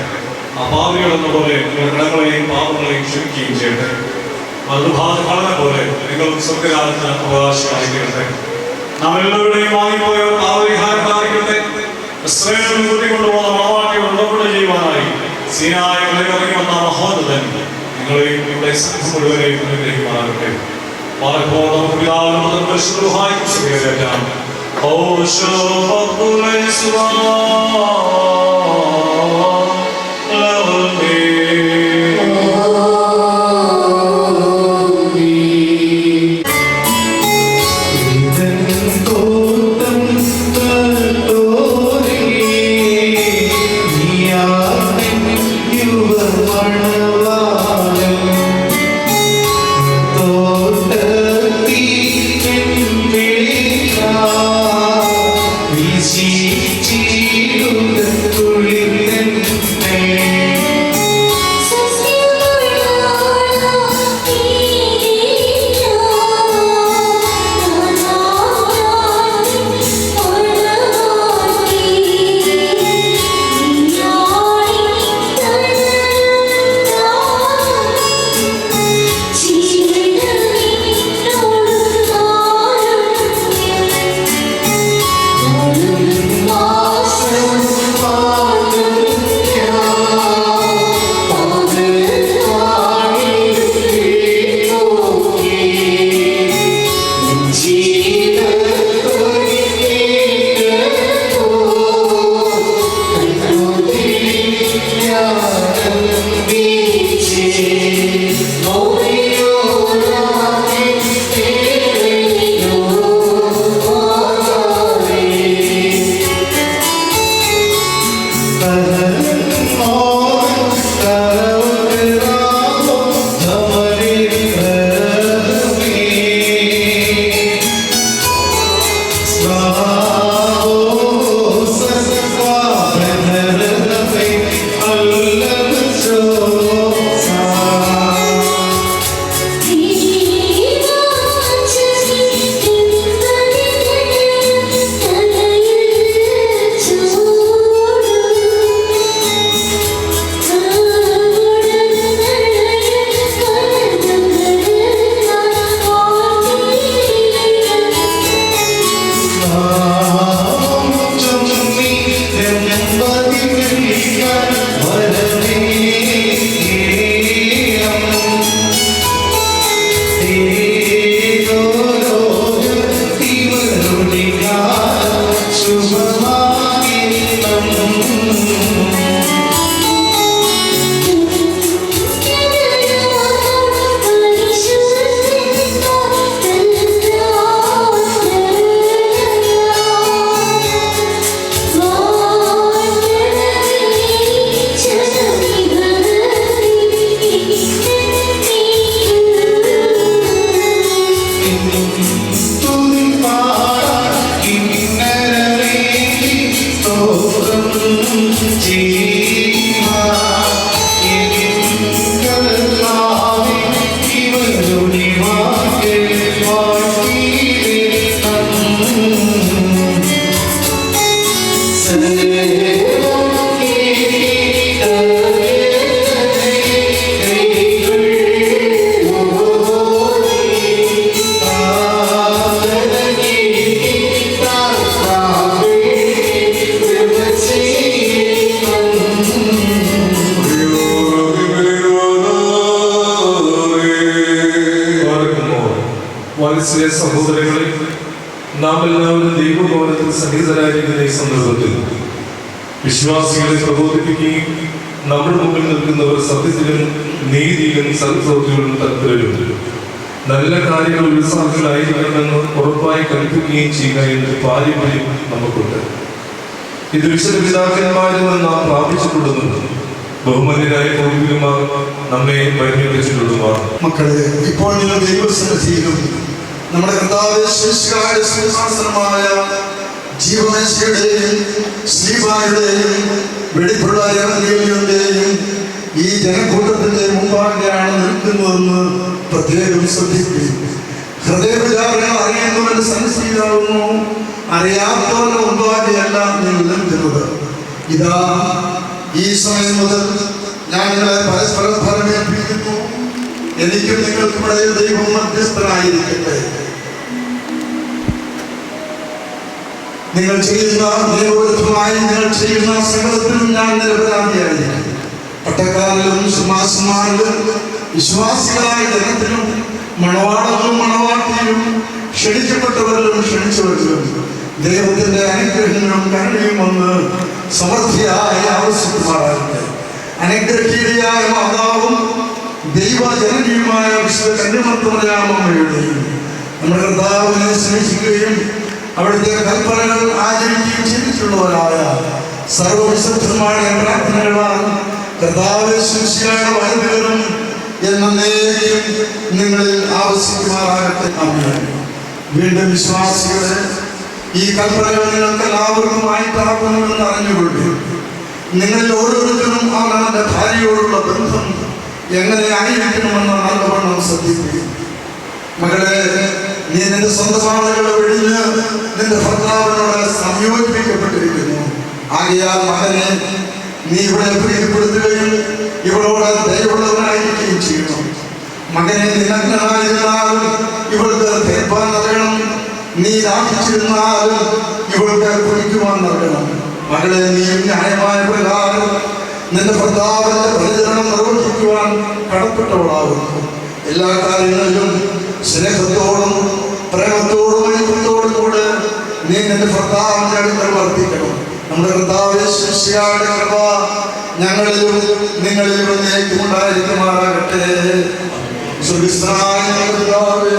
ആ പാപികൾ എന്ന പോലെ നിങ്ങളുടെ കടങ്ങളെയും പാപങ്ങളെയും ക്ഷമിക്കുകയും ചെയ്യട്ടെ. വലുഭാഗം പോലെ നിങ്ങൾ സ്വർഗരാജ്യത്തിന് അവകാശമായിരിക്കട്ടെ. നാം എല്ലാവരുടെയും വാങ്ങിപ്പോയവർ പാപപരിഹാരം പ്രാപിക്കട്ടെ. ഇസ്രായേലിൽ കൂട്ടിക്കൊണ്ടുപോകുന്ന മണവാട്ടിയോട് ഉടമ്പടി ചെയ്യുവാനായി സീനായ മലയിറങ്ങി വന്ന മഹോന്നതൻ നിങ്ങളെയും ഇവിടെ സംഘം മുഴുവനെയും അനുഗ്രഹിക്കുമാറാകട്ടെ. പലപ്പോഴും നമുക്ക് പിതാവിനും പരിശുദ്ധ സഹോദരങ്ങളെ, നാം എല്ലാവരും ദൈവഭവനത്തിൽ സന്നിഹിതരായിരിക്കുന്ന ഈ സന്ദർഭത്തിൽ വിശ്വാസികളെ പ്രബോധിപ്പിക്കുകയും നമ്മുടെ മുമ്പിൽ നിൽക്കുന്നവർ സത്യത്തിലും നീതിയിലും സൽപ്രവൃത്തികളിലും തൽപരരും നല്ല കാര്യങ്ങൾ ഉത്സാഹത്തിലായിരിക്കണമെന്ന് ഉറപ്പായി കൽപ്പിക്കുകയും ചെയ്യുക എന്ന പാരമ്പര്യം നമുക്കുണ്ട്. ഇത് വിശുദ്ധ പിതാക്കന്മാരിൽ നിന്ന് നാം പ്രാപിച്ചിട്ടുള്ളതുണ്ട്. ബഹുമാന്യരായ പൂർവികന്മാർ നമ്മെ പരിണമിച്ചിട്ടുള്ളതുമാണ്. മക്കളെ, ഇപ്പോൾ നിങ്ങൾ ദൈവസന്നിധിയിലും നമ്മുടെ കർത്താവ് ശിഷ്യരുടെ സിംഹാസനമായ ജീവമേശയുടെയും ശ്രീബായുടെയും വെടിപ്പുള്ള എവങ്കേലിയോന്റെയും ഈ ജനക്കൂട്ടത്തിന്റെ മുമ്പാകെയാണ് നിൽക്കുന്നതെന്ന് പ്രത്യേകം ശ്രദ്ധിക്കുകയും ഹൃദയവിചാരങ്ങൾ അറിയുന്നവന്റെ സന്നിധിയിലാവുന്നു, അറിയാത്തവന്റെ മുമ്പാകെയല്ല നിങ്ങൾ നിൽക്കുന്നത്. ഇതാ ഈ സമയം മുതൽ ഞാൻ നിങ്ങളെ പരസ്പരം ഫലമേൽപ്പിക്കുന്നു. എനിക്കും നിങ്ങൾക്കും ഇടയിൽ ദൈവം മധ്യസ്ഥനായിരിക്കട്ടെ. നിങ്ങൾ ചെയ്യുന്ന ദൈവവിരുദ്ധമായി നിങ്ങൾ ചെയ്യുന്ന സകലത്തിലും ഞാൻ നിരപരാധിയായിരിക്കും. പട്ടക്കാരിലും സിംഹാസന്മാരിലും വിശ്വാസികളായ ജനത്തിലും മണവാളനും മണവാട്ടിയിലും ക്ഷണിക്കപ്പെട്ടവരിലും ക്ഷണിച്ചവരിലും ദൈവത്തിന്റെ അനുഗ്രഹങ്ങളും കരുണയും വന്ന് സമൃദ്ധിയായി ആവശ്യമാറാകട്ടെ. അനുഗ്രഹീതയായ മാതാവും ദൈവജനനിയുമായ വിശുദ്ധ കന്യമർത്തമറിയാമമ്മയുടെയും നമ്മുടെ കർത്താവിനെ സ്നേഹിക്കുകയും അവിടുത്തെ കൽപ്പനകൾ ആചരിക്കുകയും ചെയ്തിട്ടുള്ളവരായ സർവവിശുദ്ധന്മാരുടെ പ്രാർത്ഥനകളാൽ കർത്താവ് ശിഷ്യയുടെ വൈദ്യുതരും എന്നേക്കും നിങ്ങളിൽ ആവശ്യിക്കുമാറാകട്ടെ. ആമേൻ. വീണ്ടും വിശ്വാസികളെ, ഈ കൽപ്പനകൾ നിങ്ങൾക്ക് എല്ലാവർക്കും ആയിട്ടാകുന്നുവെന്ന് അറിഞ്ഞുകൊള്ളു. നിങ്ങളിൽ ഓരോരുത്തരും അവനവന്റെ ഭാര്യയോടുള്ള ബന്ധം എങ്ങനെ ആയിരിക്കണമെന്ന് നല്ലവണ്ണം ശ്രദ്ധിക്കുക. മകളെ, നീ നിന്റെ സ്വന്തം ആളുകളെ വെടിഞ്ഞ് നിന്റെ ഭർത്താവിനോട് സംയോജിപ്പിക്കപ്പെട്ടിരിക്കുന്നു. ആകയാൽ മകനെ, നീ ഇവിടെ പ്രീതിപ്പെടുത്തുകയും ഇവളോട് ദയവുള്ളവനായിരിക്കുകയും ചെയ്യണം. മകനെ, നിനഗ്നായിരുന്നാലും ഇവൾക്ക് ധരിപ്പാൻ നൽകണം. നീ ദാഹിച്ചിരുന്നാലും ഇവൾക്ക് കുടിക്കുവാൻ നൽകണം. മകളെ, നീ ന്യായമായ പ്രകാരം നിന്റെ ഭർത്താവിന്റെ പരിചരണം നിർവഹിക്കുവാൻ കടപ്പെട്ടവളാകുന്നു. എല്ലാ കാര്യങ്ങളിലും സ്നേഹത്തോടും പ്രേമത്തോടും ഐക്യത്തോടും കൂടെ നീ നിന്റെ ഭർത്താവിന്റെ അടുക്കൽ വർദ്ധിക്കണം. നമ്മുടെ കർത്താവേ, ശിഷ്യയുടെ കൃപ ഞങ്ങളിലും നിങ്ങളിലും എന്നേക്കും ഉണ്ടായിരിക്കുമാറാകട്ടെ. സ്വർഗ്ഗസ്ഥനായ ഞങ്ങളുടെ പിതാവേ,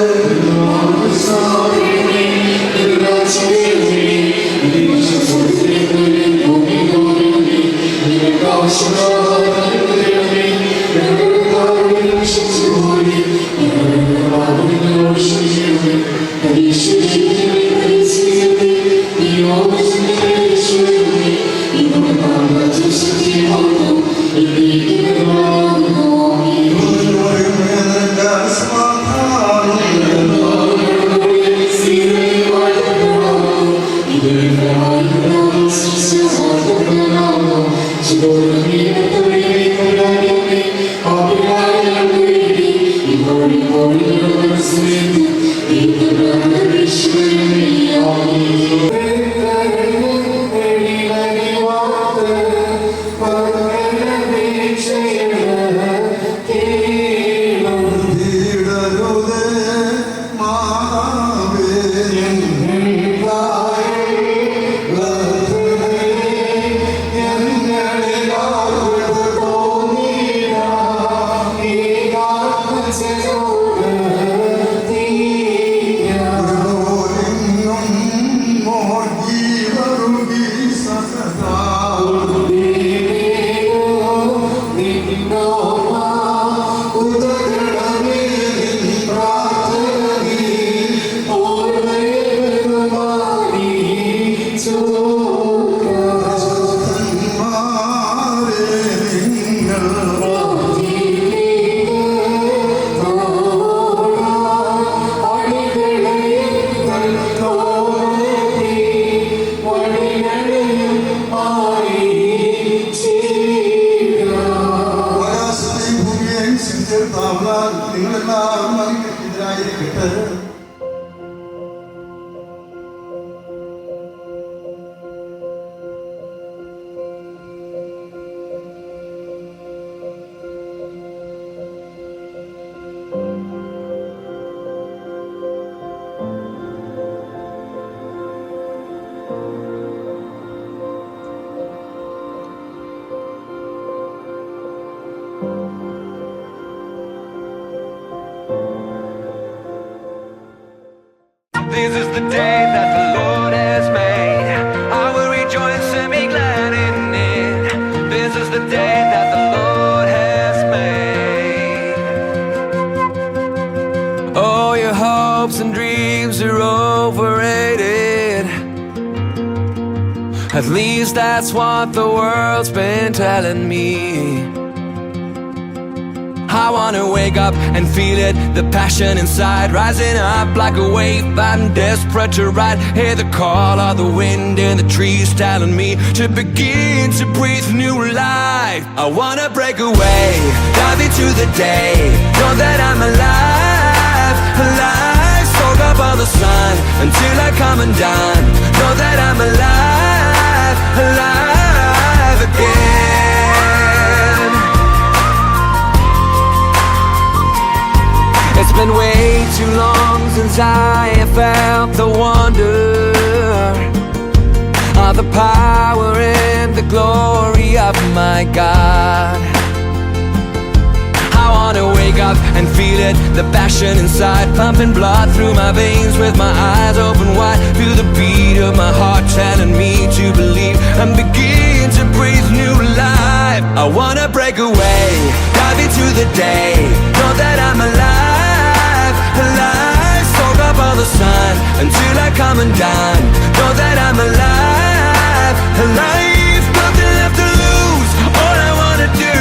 നിങ്ങളെല്ലാവരും അതിനെതിരായിരിക്കട്ടെ. This is the day that the Lord has made. I will rejoice and be glad in it. This is the day that the Lord has made. Oh, your hopes and dreams are overrated. At least that's what the world's been telling me. I wanna wake up and feel it, the passion inside rising up like a wave. I'm desperate to ride, hear the call of the wind in the trees telling me to begin to breathe new life. I wanna break away, dive into the day, know that I'm alive, alive. Soak up all the sun until I come undone. Know that I'm alive, alive again. It's been way too long since I have felt the wonder are the power and the glory of my God. I wanna wake up and feel it, the passion inside, pumping blood through my veins with my eyes open wide. Feel the beat of my heart telling me to believe and begin to breathe new life. I wanna break away, dive into the day, know that I'm alive, alive. Soak up all the sun until I come undone. Know that I'm alive, alive. Nothing left to lose, all I wanna do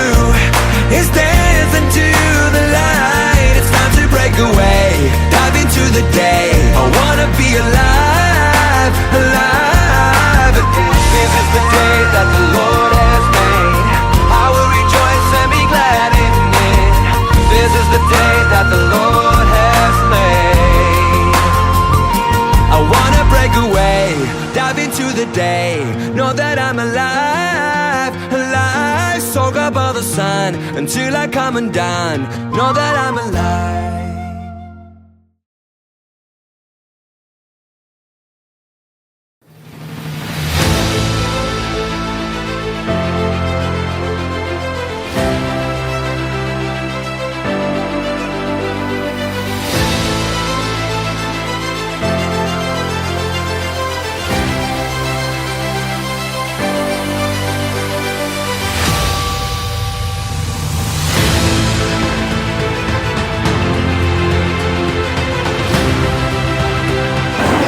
is dance into the light. It's time to break away, dive into the day. I wanna be alive, alive. This is the day that the Lord has made. I will rejoice and be glad in it. This is the day that the Lord has made. I wanna break away, dive into the day. Know that I'm alive, alive. Soak up all the sun until I come undone. Know that I'm alive.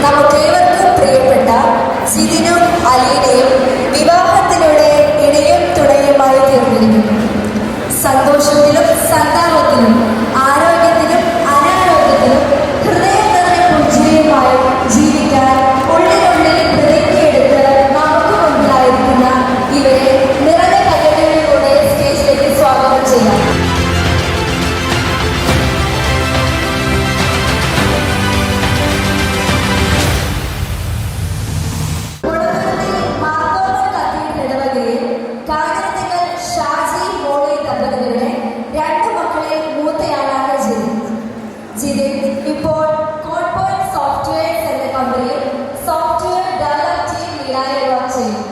നമുക്കേവർക്കും പ്രിയപ്പെട്ട ജിതിനും അലീനയും വിവാഹത്തിലൂടെ ഇണയും തുണയുമായി തീർന്നിരിക്കുന്നു. സന്തോഷത്തിലും സന്താപത്തിലും ആരോഗ്യത്തിലും അനാരോഗ്യത്തിലും ഹൃദയം നിറഞ്ഞ പുഞ്ചിരിയുമായി ജീവിക്കാൻ ഉള്ളിനുള്ളിൽ പ്രതിജ്ഞയെടുത്ത് നമുക്ക് മുന്നിലായിരിക്കുന്ന ഇവരെ നിറഞ്ഞ കൈകളിലൂടെ സ്റ്റേജിലേക്ക് സ്വാഗതം ചെയ്യാം. ഇപ്പോൾ കോഡ്പോയിന്റ് സോഫ്റ്റ്വെയർസ് എന്ന കമ്പനിയിൽ സോഫ്റ്റ്വെയർ ഡെവലപ്പ് ടീം ലീഡായി വർക്ക് ചെയ്യും.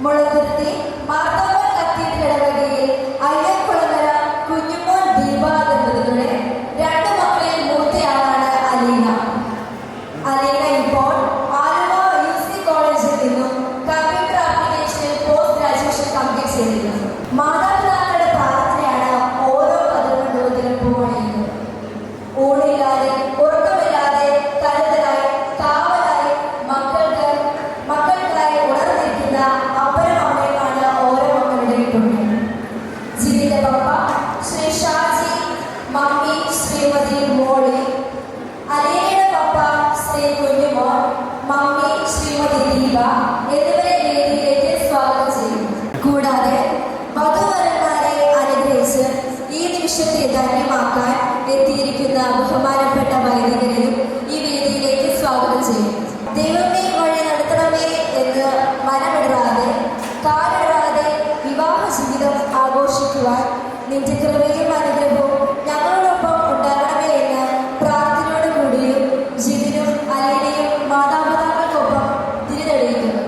മുളന്തുരുത്തി മാർത്തോമ കത്തീഡ്രൽ ഇടവകയിൽ അയ്യക്കുളങ്ങര കുഞ്ഞുമോൻ ദീപ ദമ്പതികളുടെ 2 മക്കളിൽ മൂത്തയാളാണ് അലീന. അലീന ഇപ്പോൾ ആലുവ UC കോളേജിൽ നിന്നും കമ്പ്യൂട്ടർ ആപ്ലിക്കേഷനിൽ പോസ്റ്റ് ഗ്രാജുവേഷൻ കംപ്ലീറ്റ് ചെയ്തിരിക്കുന്നു. മാതാപിതാക്കളുടെ പ്രാർത്ഥനയാണ് ഓരോ കതിർമണ്ഡലത്തിലും പൂവണിയുന്നത്. ഊണില്ലാതെ ഉറക്കമില്ലാതെ കരുതലായി കാവലായി മക്കൾക്കായി ഉണർന്നിരിക്കുന്ന അപ്പനും അമ്മയുമാണ് ഓരോ മക്കളുടെയും പുണ്യം. ജിതിന്റെ പപ്പ ശ്രീ ഷാജി, മമ്മി ശ്രീമതി മോളി, അലീനയുടെ പപ്പ ശ്രീ കുഞ്ഞുമോൻ, മമ്മി ശ്രീമതി ദീപ എന്നിവരെ വേദിയിലേക്ക് സ്വാഗതം ചെയ്യുന്നു. കൂടാതെ വധുവരന്മാരെ അനുഗ്രഹിച്ച് ഈ നിമിഷത്തെ ധന്യമാക്കാൻ എത്തിയിരിക്കുന്ന ബഹുമാനപ്പെട്ട വൈദികരെയും ഈ വേദിയിലേക്ക് സ്വാഗതം ചെയ്യും. ദൈവമേ വഴി നടത്തണമേ എന്ന് മനമിടാതെ കാലിടാതെ വിവാഹ ജീവിതം ആഘോഷിക്കുവാൻ നിന്റെ കൃപയും അനുഗ്രഹവും ഞങ്ങളോടൊപ്പം ഉണ്ടാകണമേ എന്ന് പ്രാർത്ഥനയോടുകൂടിയും ജിതിനും അലീനയും മാതാപിതാക്കൾക്കൊപ്പം തിരിതെളിയിക്കുന്നു.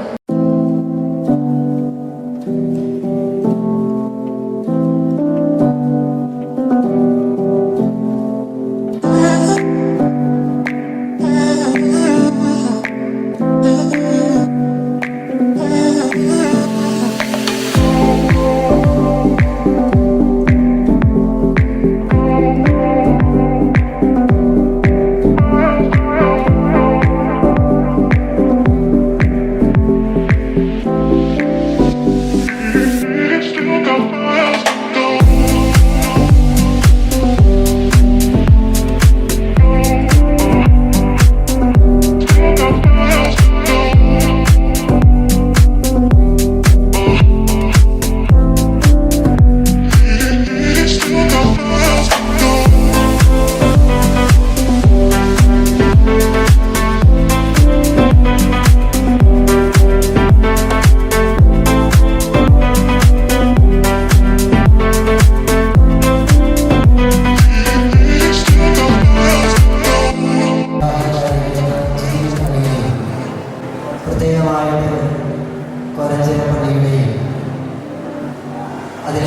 അതിൽ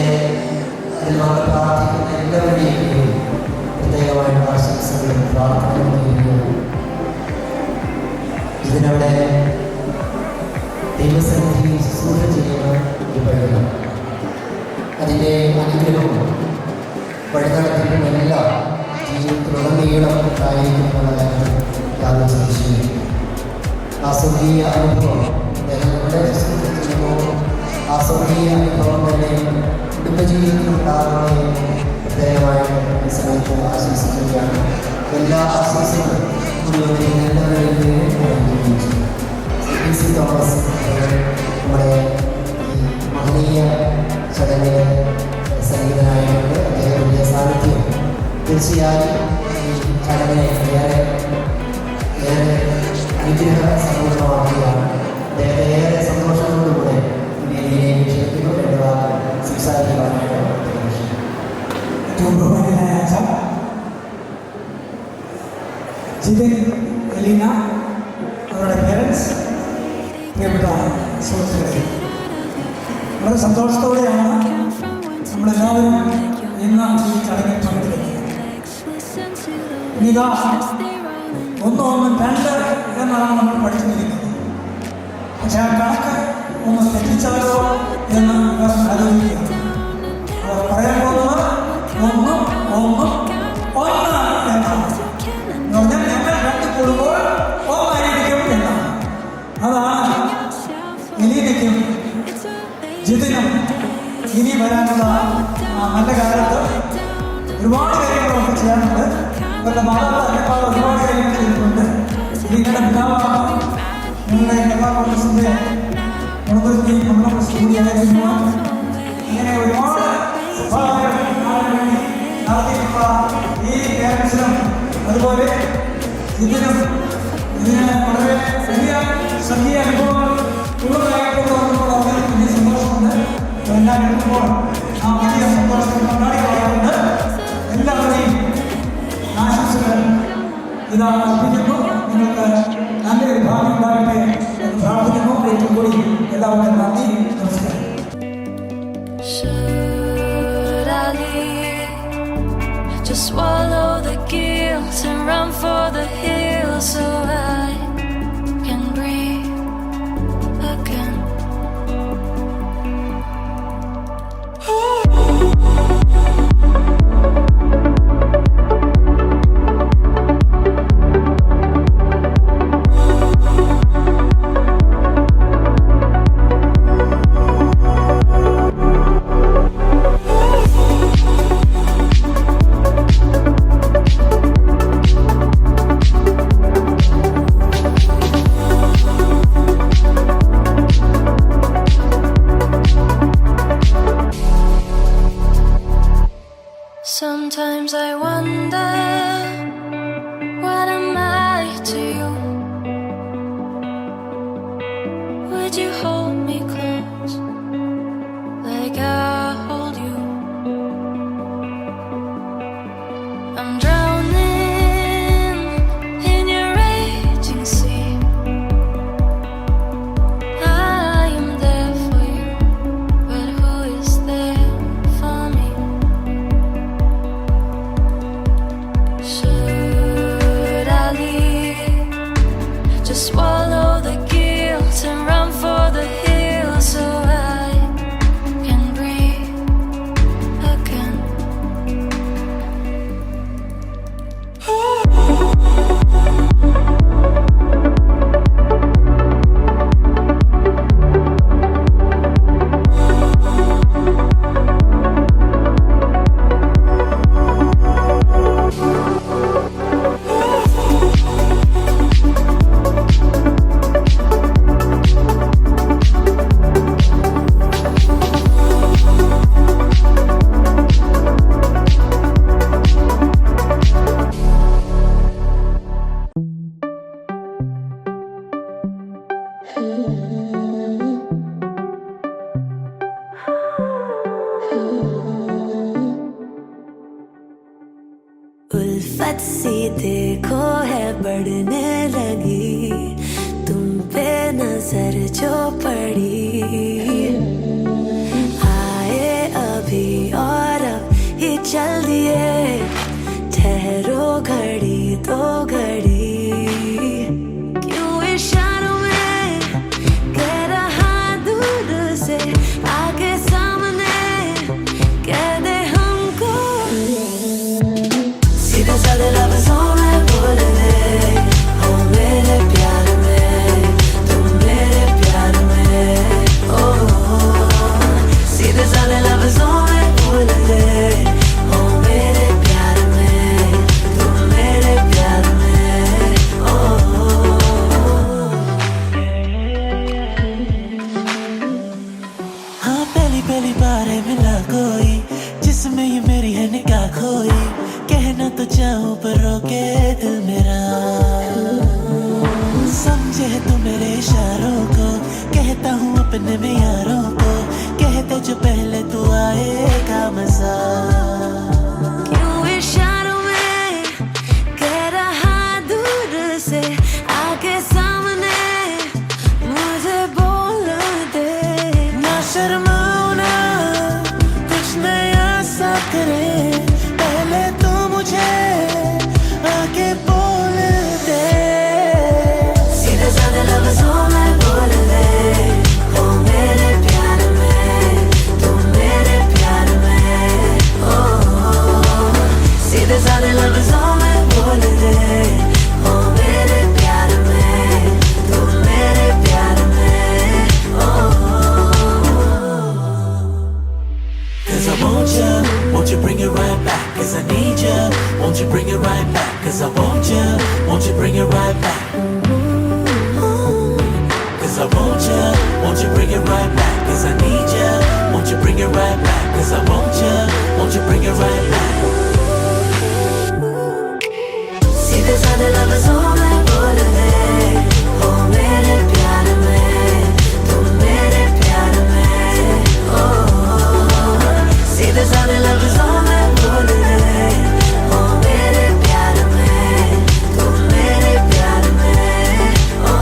നമ്മൾ പ്രാർത്ഥിക്കുന്ന എല്ലാവരുടെയും പ്രത്യേകമായിട്ട് ആശംസകളും പ്രാർത്ഥനകളും ചെയ്യുകയാണ്. ഇതിനവിടെ ദൈവസന്നിധിയിൽ ശുശ്രൂഷ ചെയ്യുന്ന ഒരു പള്ളിയാണ്. അതിൻ്റെ അനുഗ്രഹവും വഴിനടത്തിയിട്ടുമെല്ലാം ജീവിതത്തിലുടനീളം ഉണ്ടായിരിക്കുന്ന കാര്യം യാതൊരു സംശയമില്ല. ആ സ്വർഗീയ അനുഭവം ജനങ്ങളുടെ ശുശ്രൂഷ ചെയ്യുമ്പോൾ ആ സ്വർഗീയ അനുഭവം തന്നെ കുടുംബജീവിതത്തിലുണ്ടാകുന്നതിന് പ്രത്യേകമായിട്ട് ഈ സമയത്ത് ആശംസിക്കുകയാണ്. എല്ലാ ആശംസകളും മുഴുവൻ എല്ലാവരുടെയും തോമസ് നമ്മുടെ ഈ മഹനീയ ചടങ്ങിന് സംഗീതനായതുകൊണ്ട് അദ്ദേഹത്തിൻ്റെ സാന്നിധ്യം തീർച്ചയായും ഈ ചടങ്ങിനെ ഏറെ അനുഗ്രഹ സമ്പൂർണ്ണമാക്കുകയാണ്. അദ്ദേഹത്തെ ഏറെ സന്തോഷത്തോടുകൂടെ ഈ വേദിയിലേക്ക് ക്ഷണിക്കുന്നു എന്നതാണ് സംസാരിക്കുവാനായിട്ട് ജിതിൻ, എലീന, അവരുടെ പേരൻസ്, പ്രിയപ്പെട്ട സുഹൃത്തുക്കളെ, വളരെ സന്തോഷത്തോടെയാണ് നമ്മളെല്ലാവരും ഇന്ന് ഈ ചടങ്ങിൽ പങ്കെടുക്കുന്നത്. ഇനിതാ 1, 1, 2 എന്നാണ് നമ്മൾ പഠിച്ചിരിക്കുന്നത്. പക്ഷേ ആ കണക്ക് ഒന്ന് തെറ്റിച്ചാലോ എന്ന് ആലോചിക്കുക. അവർ പറയാൻ പോകുന്നത് 1, 1, 1 എന്നാണ്. എന്ന് പറഞ്ഞാൽ ഞങ്ങൾ 2 കൂടുമ്പോൾ 1 ആയിരിക്കും എന്നാണ്. അതാണ് എലീനയ്ക്കും ജിതിനും ഇനി വരാനുള്ള നല്ല കാലത്ത് ഒരുപാട് കാര്യങ്ങളൊക്കെ ചെയ്യാനുണ്ട്. അവരുടെ മാതാപിതാക്കൾ ഒരുപാട് കാര്യങ്ങൾ ചെയ്തിട്ടുണ്ട്. നിങ്ങളുടെ പിതാവാണ് നിങ്ങളുടെ കേരള കോൺഗ്രസിൻ്റെ മുൻനിർത്തി നമ്മുടെ സ്കൂളിയായിരുന്നു. ഇങ്ങനെ ഒരുപാട് സ്വഭാവങ്ങൾ നടത്തിയിട്ടുള്ള ഈ പേരൻസിനും അതുപോലെ ഇതിന് വളരെ വലിയ സംഗീത അനുഭവങ്ങൾ ഉള്ളതായിട്ടുള്ള വലിയ സന്തോഷമുണ്ട്. എല്ലാം എടുക്കുമ്പോൾ ആ വലിയ സന്തോഷത്തിൽ പങ്കാളികളായതുകൊണ്ട് എല്ലാവരെയും ആശംസകൾ ഇതാ അർപ്പിക്കുന്നു. നിങ്ങൾക്ക് നല്ലൊരു ഭാവി ഉണ്ടാകട്ടെ എന്ന് പ്രാർത്ഥിക്കുന്നു. ഏറ്റവും കൂടി എല്ലാവർക്കും നന്ദി, നമസ്കാരം. Just swallow the guilt and run for the hills so I can breathe again. Sometimes I wonder, what am I to you? Would you hold me close like I hold you? I'm drowning in your raging sea. I am there for you, but who is there for me? Should I leave? Just swallow the guilt and run for the hills so I can breathe again. उल्फत सी देखो है बढ़ने लगी, तुम पे नजर जो पड़ी आए पहली बार है मिला कोई जिसमें ये मेरी है निगाह खोई, कहना तो चाहूं पर रोके दिल मेरा। समझे तू मेरे इशारों को, कहता हूँ अपने में यारों को, कहते जो पहले तू आएगा मजा। क्यों इशारों में कह रहा दूर से आके सामने मुझे बोल दे। ना शर्माओ ना कुछ नया सा करे, पहले तो मुझे आके बोल दे। सीधे साधे लफ्जों में बोल दे, ओ मेरे प्यार में, तू मेरे प्यार में। ओ सीधे साधे लफ्जों में बोल दे, ओ मेरे प्यार में, तू मेरे प्यार में। ओ Cause I want you bring it right back? Cause I need you, won't you bring it right back? Cause I want you bring it right back? Cause I want you bring it right back? Cause I need you, won't you bring it right back? Cause I want you bring it right back? सीधे साधे लफ्जों में बोल दे, ओ मेरे प्यार में, तू मेरे प्यार में। ओ सीधे साधे लफ्जों में बोल दे, ओ मेरे प्यार में, तू मेरे प्यार में। ओ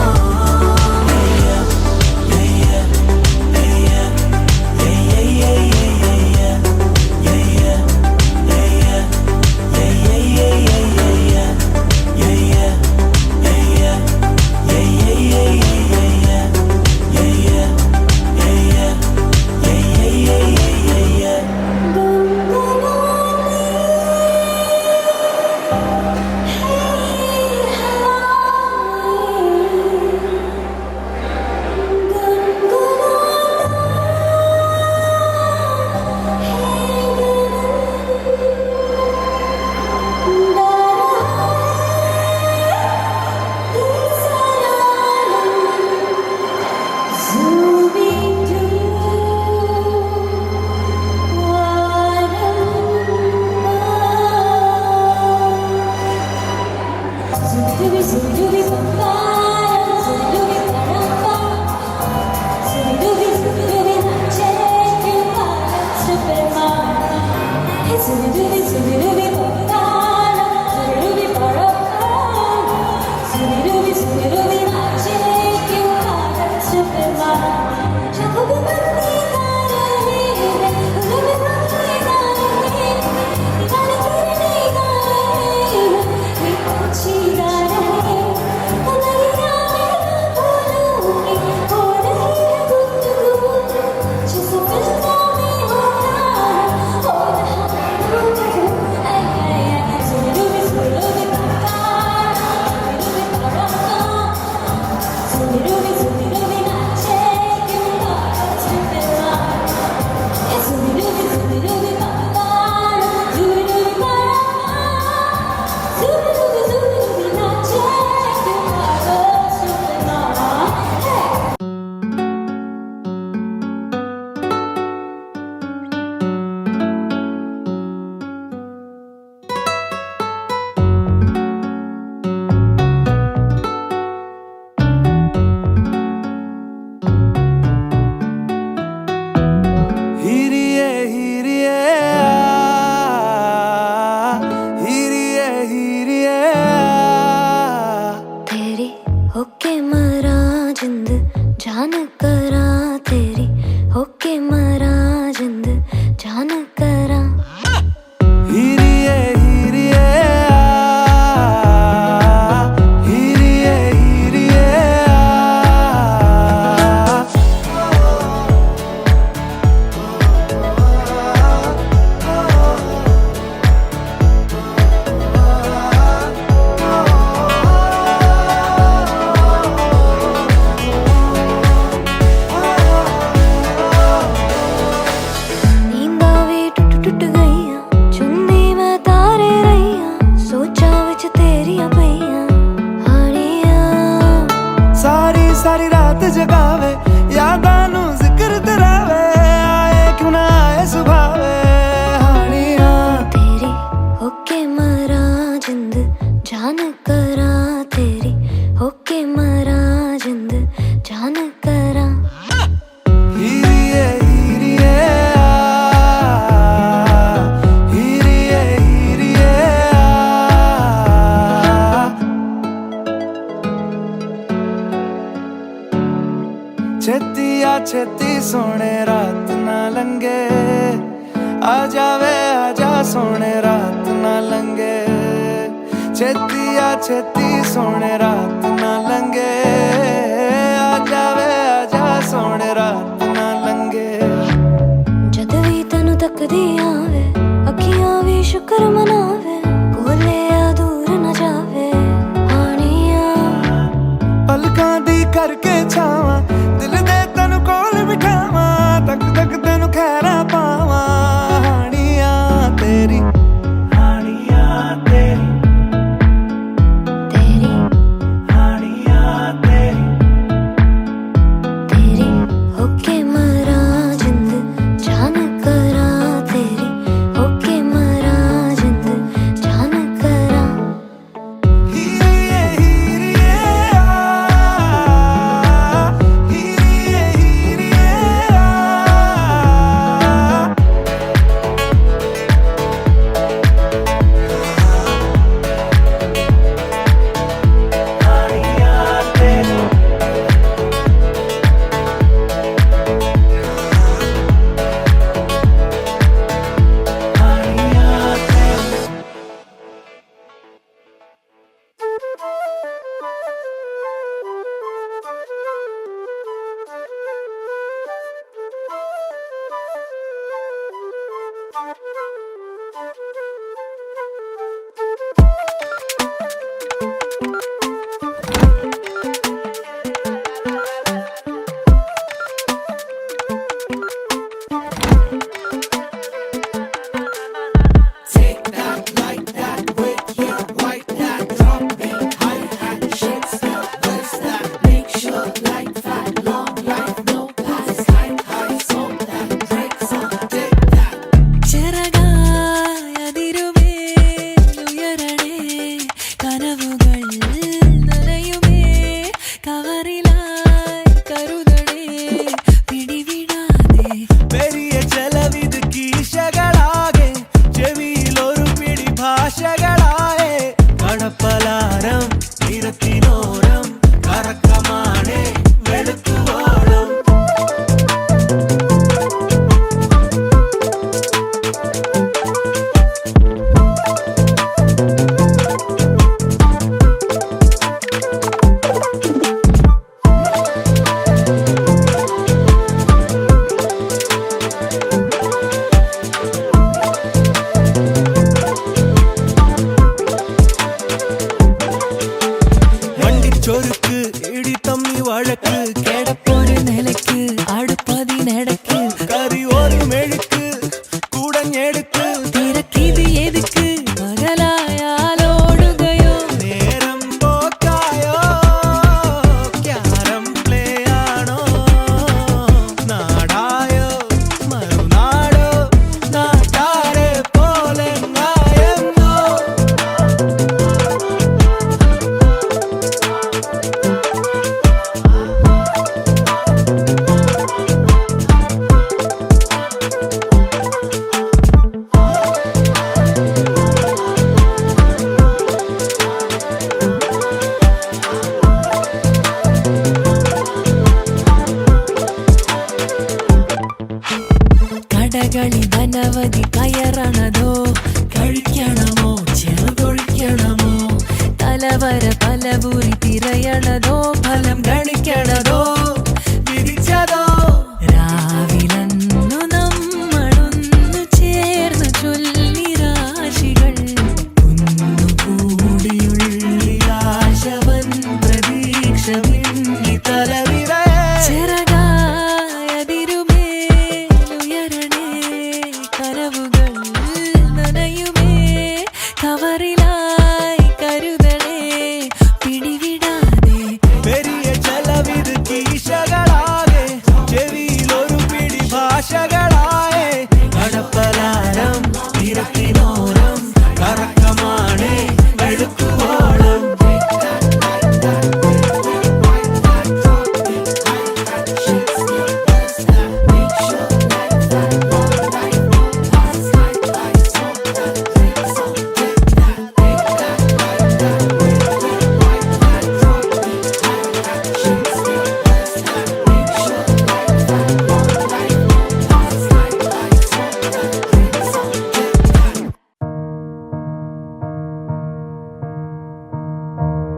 छेती सोने रात ना लंगे आ जावे आजा सोने रात ना लंगे छेती सोने रात ना लंगे आ जावे आजा सोने रात ना लंगे जद भी तनु तकदी आवे अखियां भी शुक्र मनावे कोले दूर न जावे हानिया पलकां दी करके छावां दिल दे तनु कोल बिठावां तक तक तनु खैरा पावां हानिया तेरी അനവധി കയറണതോ കഴിക്കണമോ ചെറുതൊഴിക്കണമോ തലവര പലപൂരി തിരയണതോ ഫലം ഗണിക്കണതോ വിധിച്ചതോ രാവിലന്നു നമ്മളൊന്നു ചേർന്ന് ചൊല്ലി രാശികൾ കുന്നുകൂടിയുള്ളി ആശവൻ പ്രതീക്ഷ മിന്നി തലവിര കവറിലായി കരുതണേ പിടിവിടാതെ Periya ചെലവിത് കീശ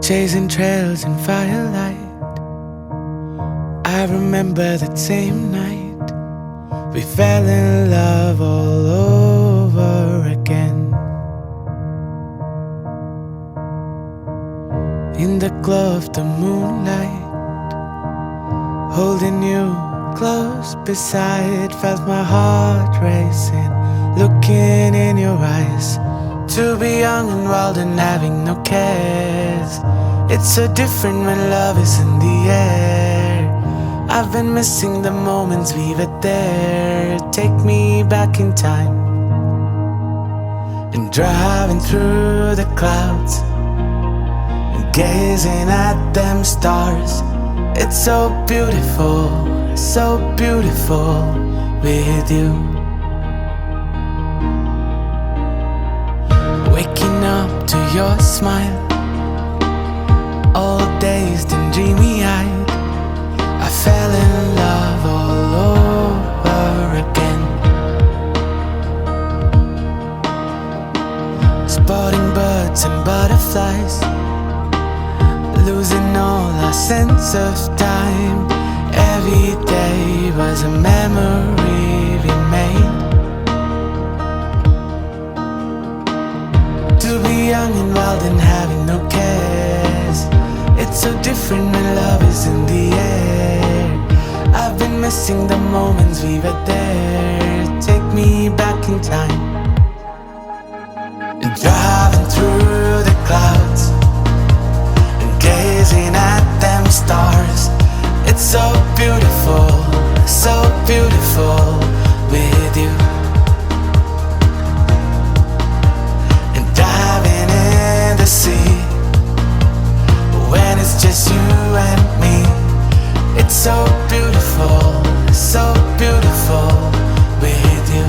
chasing trails in firelight. I remember that same night we fell in love all over again. In the glow of the moonlight, holding you close beside, felt my heart racing, looking in your eyes. To be young and wild and having no cares, it's so different when love is in the air. I've been missing the moments we were there. Take me back in time and driving through the clouds and gazing at them stars. It's so beautiful with you. Waking up to your smile, all dazed and dreamy-eyed, I fell in love all over again. Spotting birds and butterflies, losing all our sense of time. Every day was a memory we made. To be young and wild and having no cares, it's so different when love is in the air. I've been missing the moments we were there. Take me back in time and driving through the clouds and gazing at them stars. It's so beautiful with you. And diving in the sea when it's just you and me. It's so beautiful with you.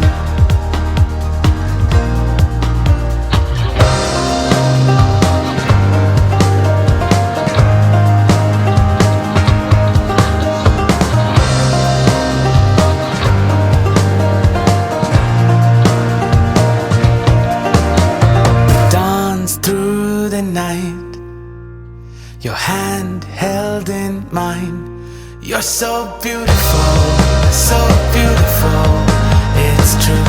Through the night, your hand held in mine. You're so beautiful, it's true.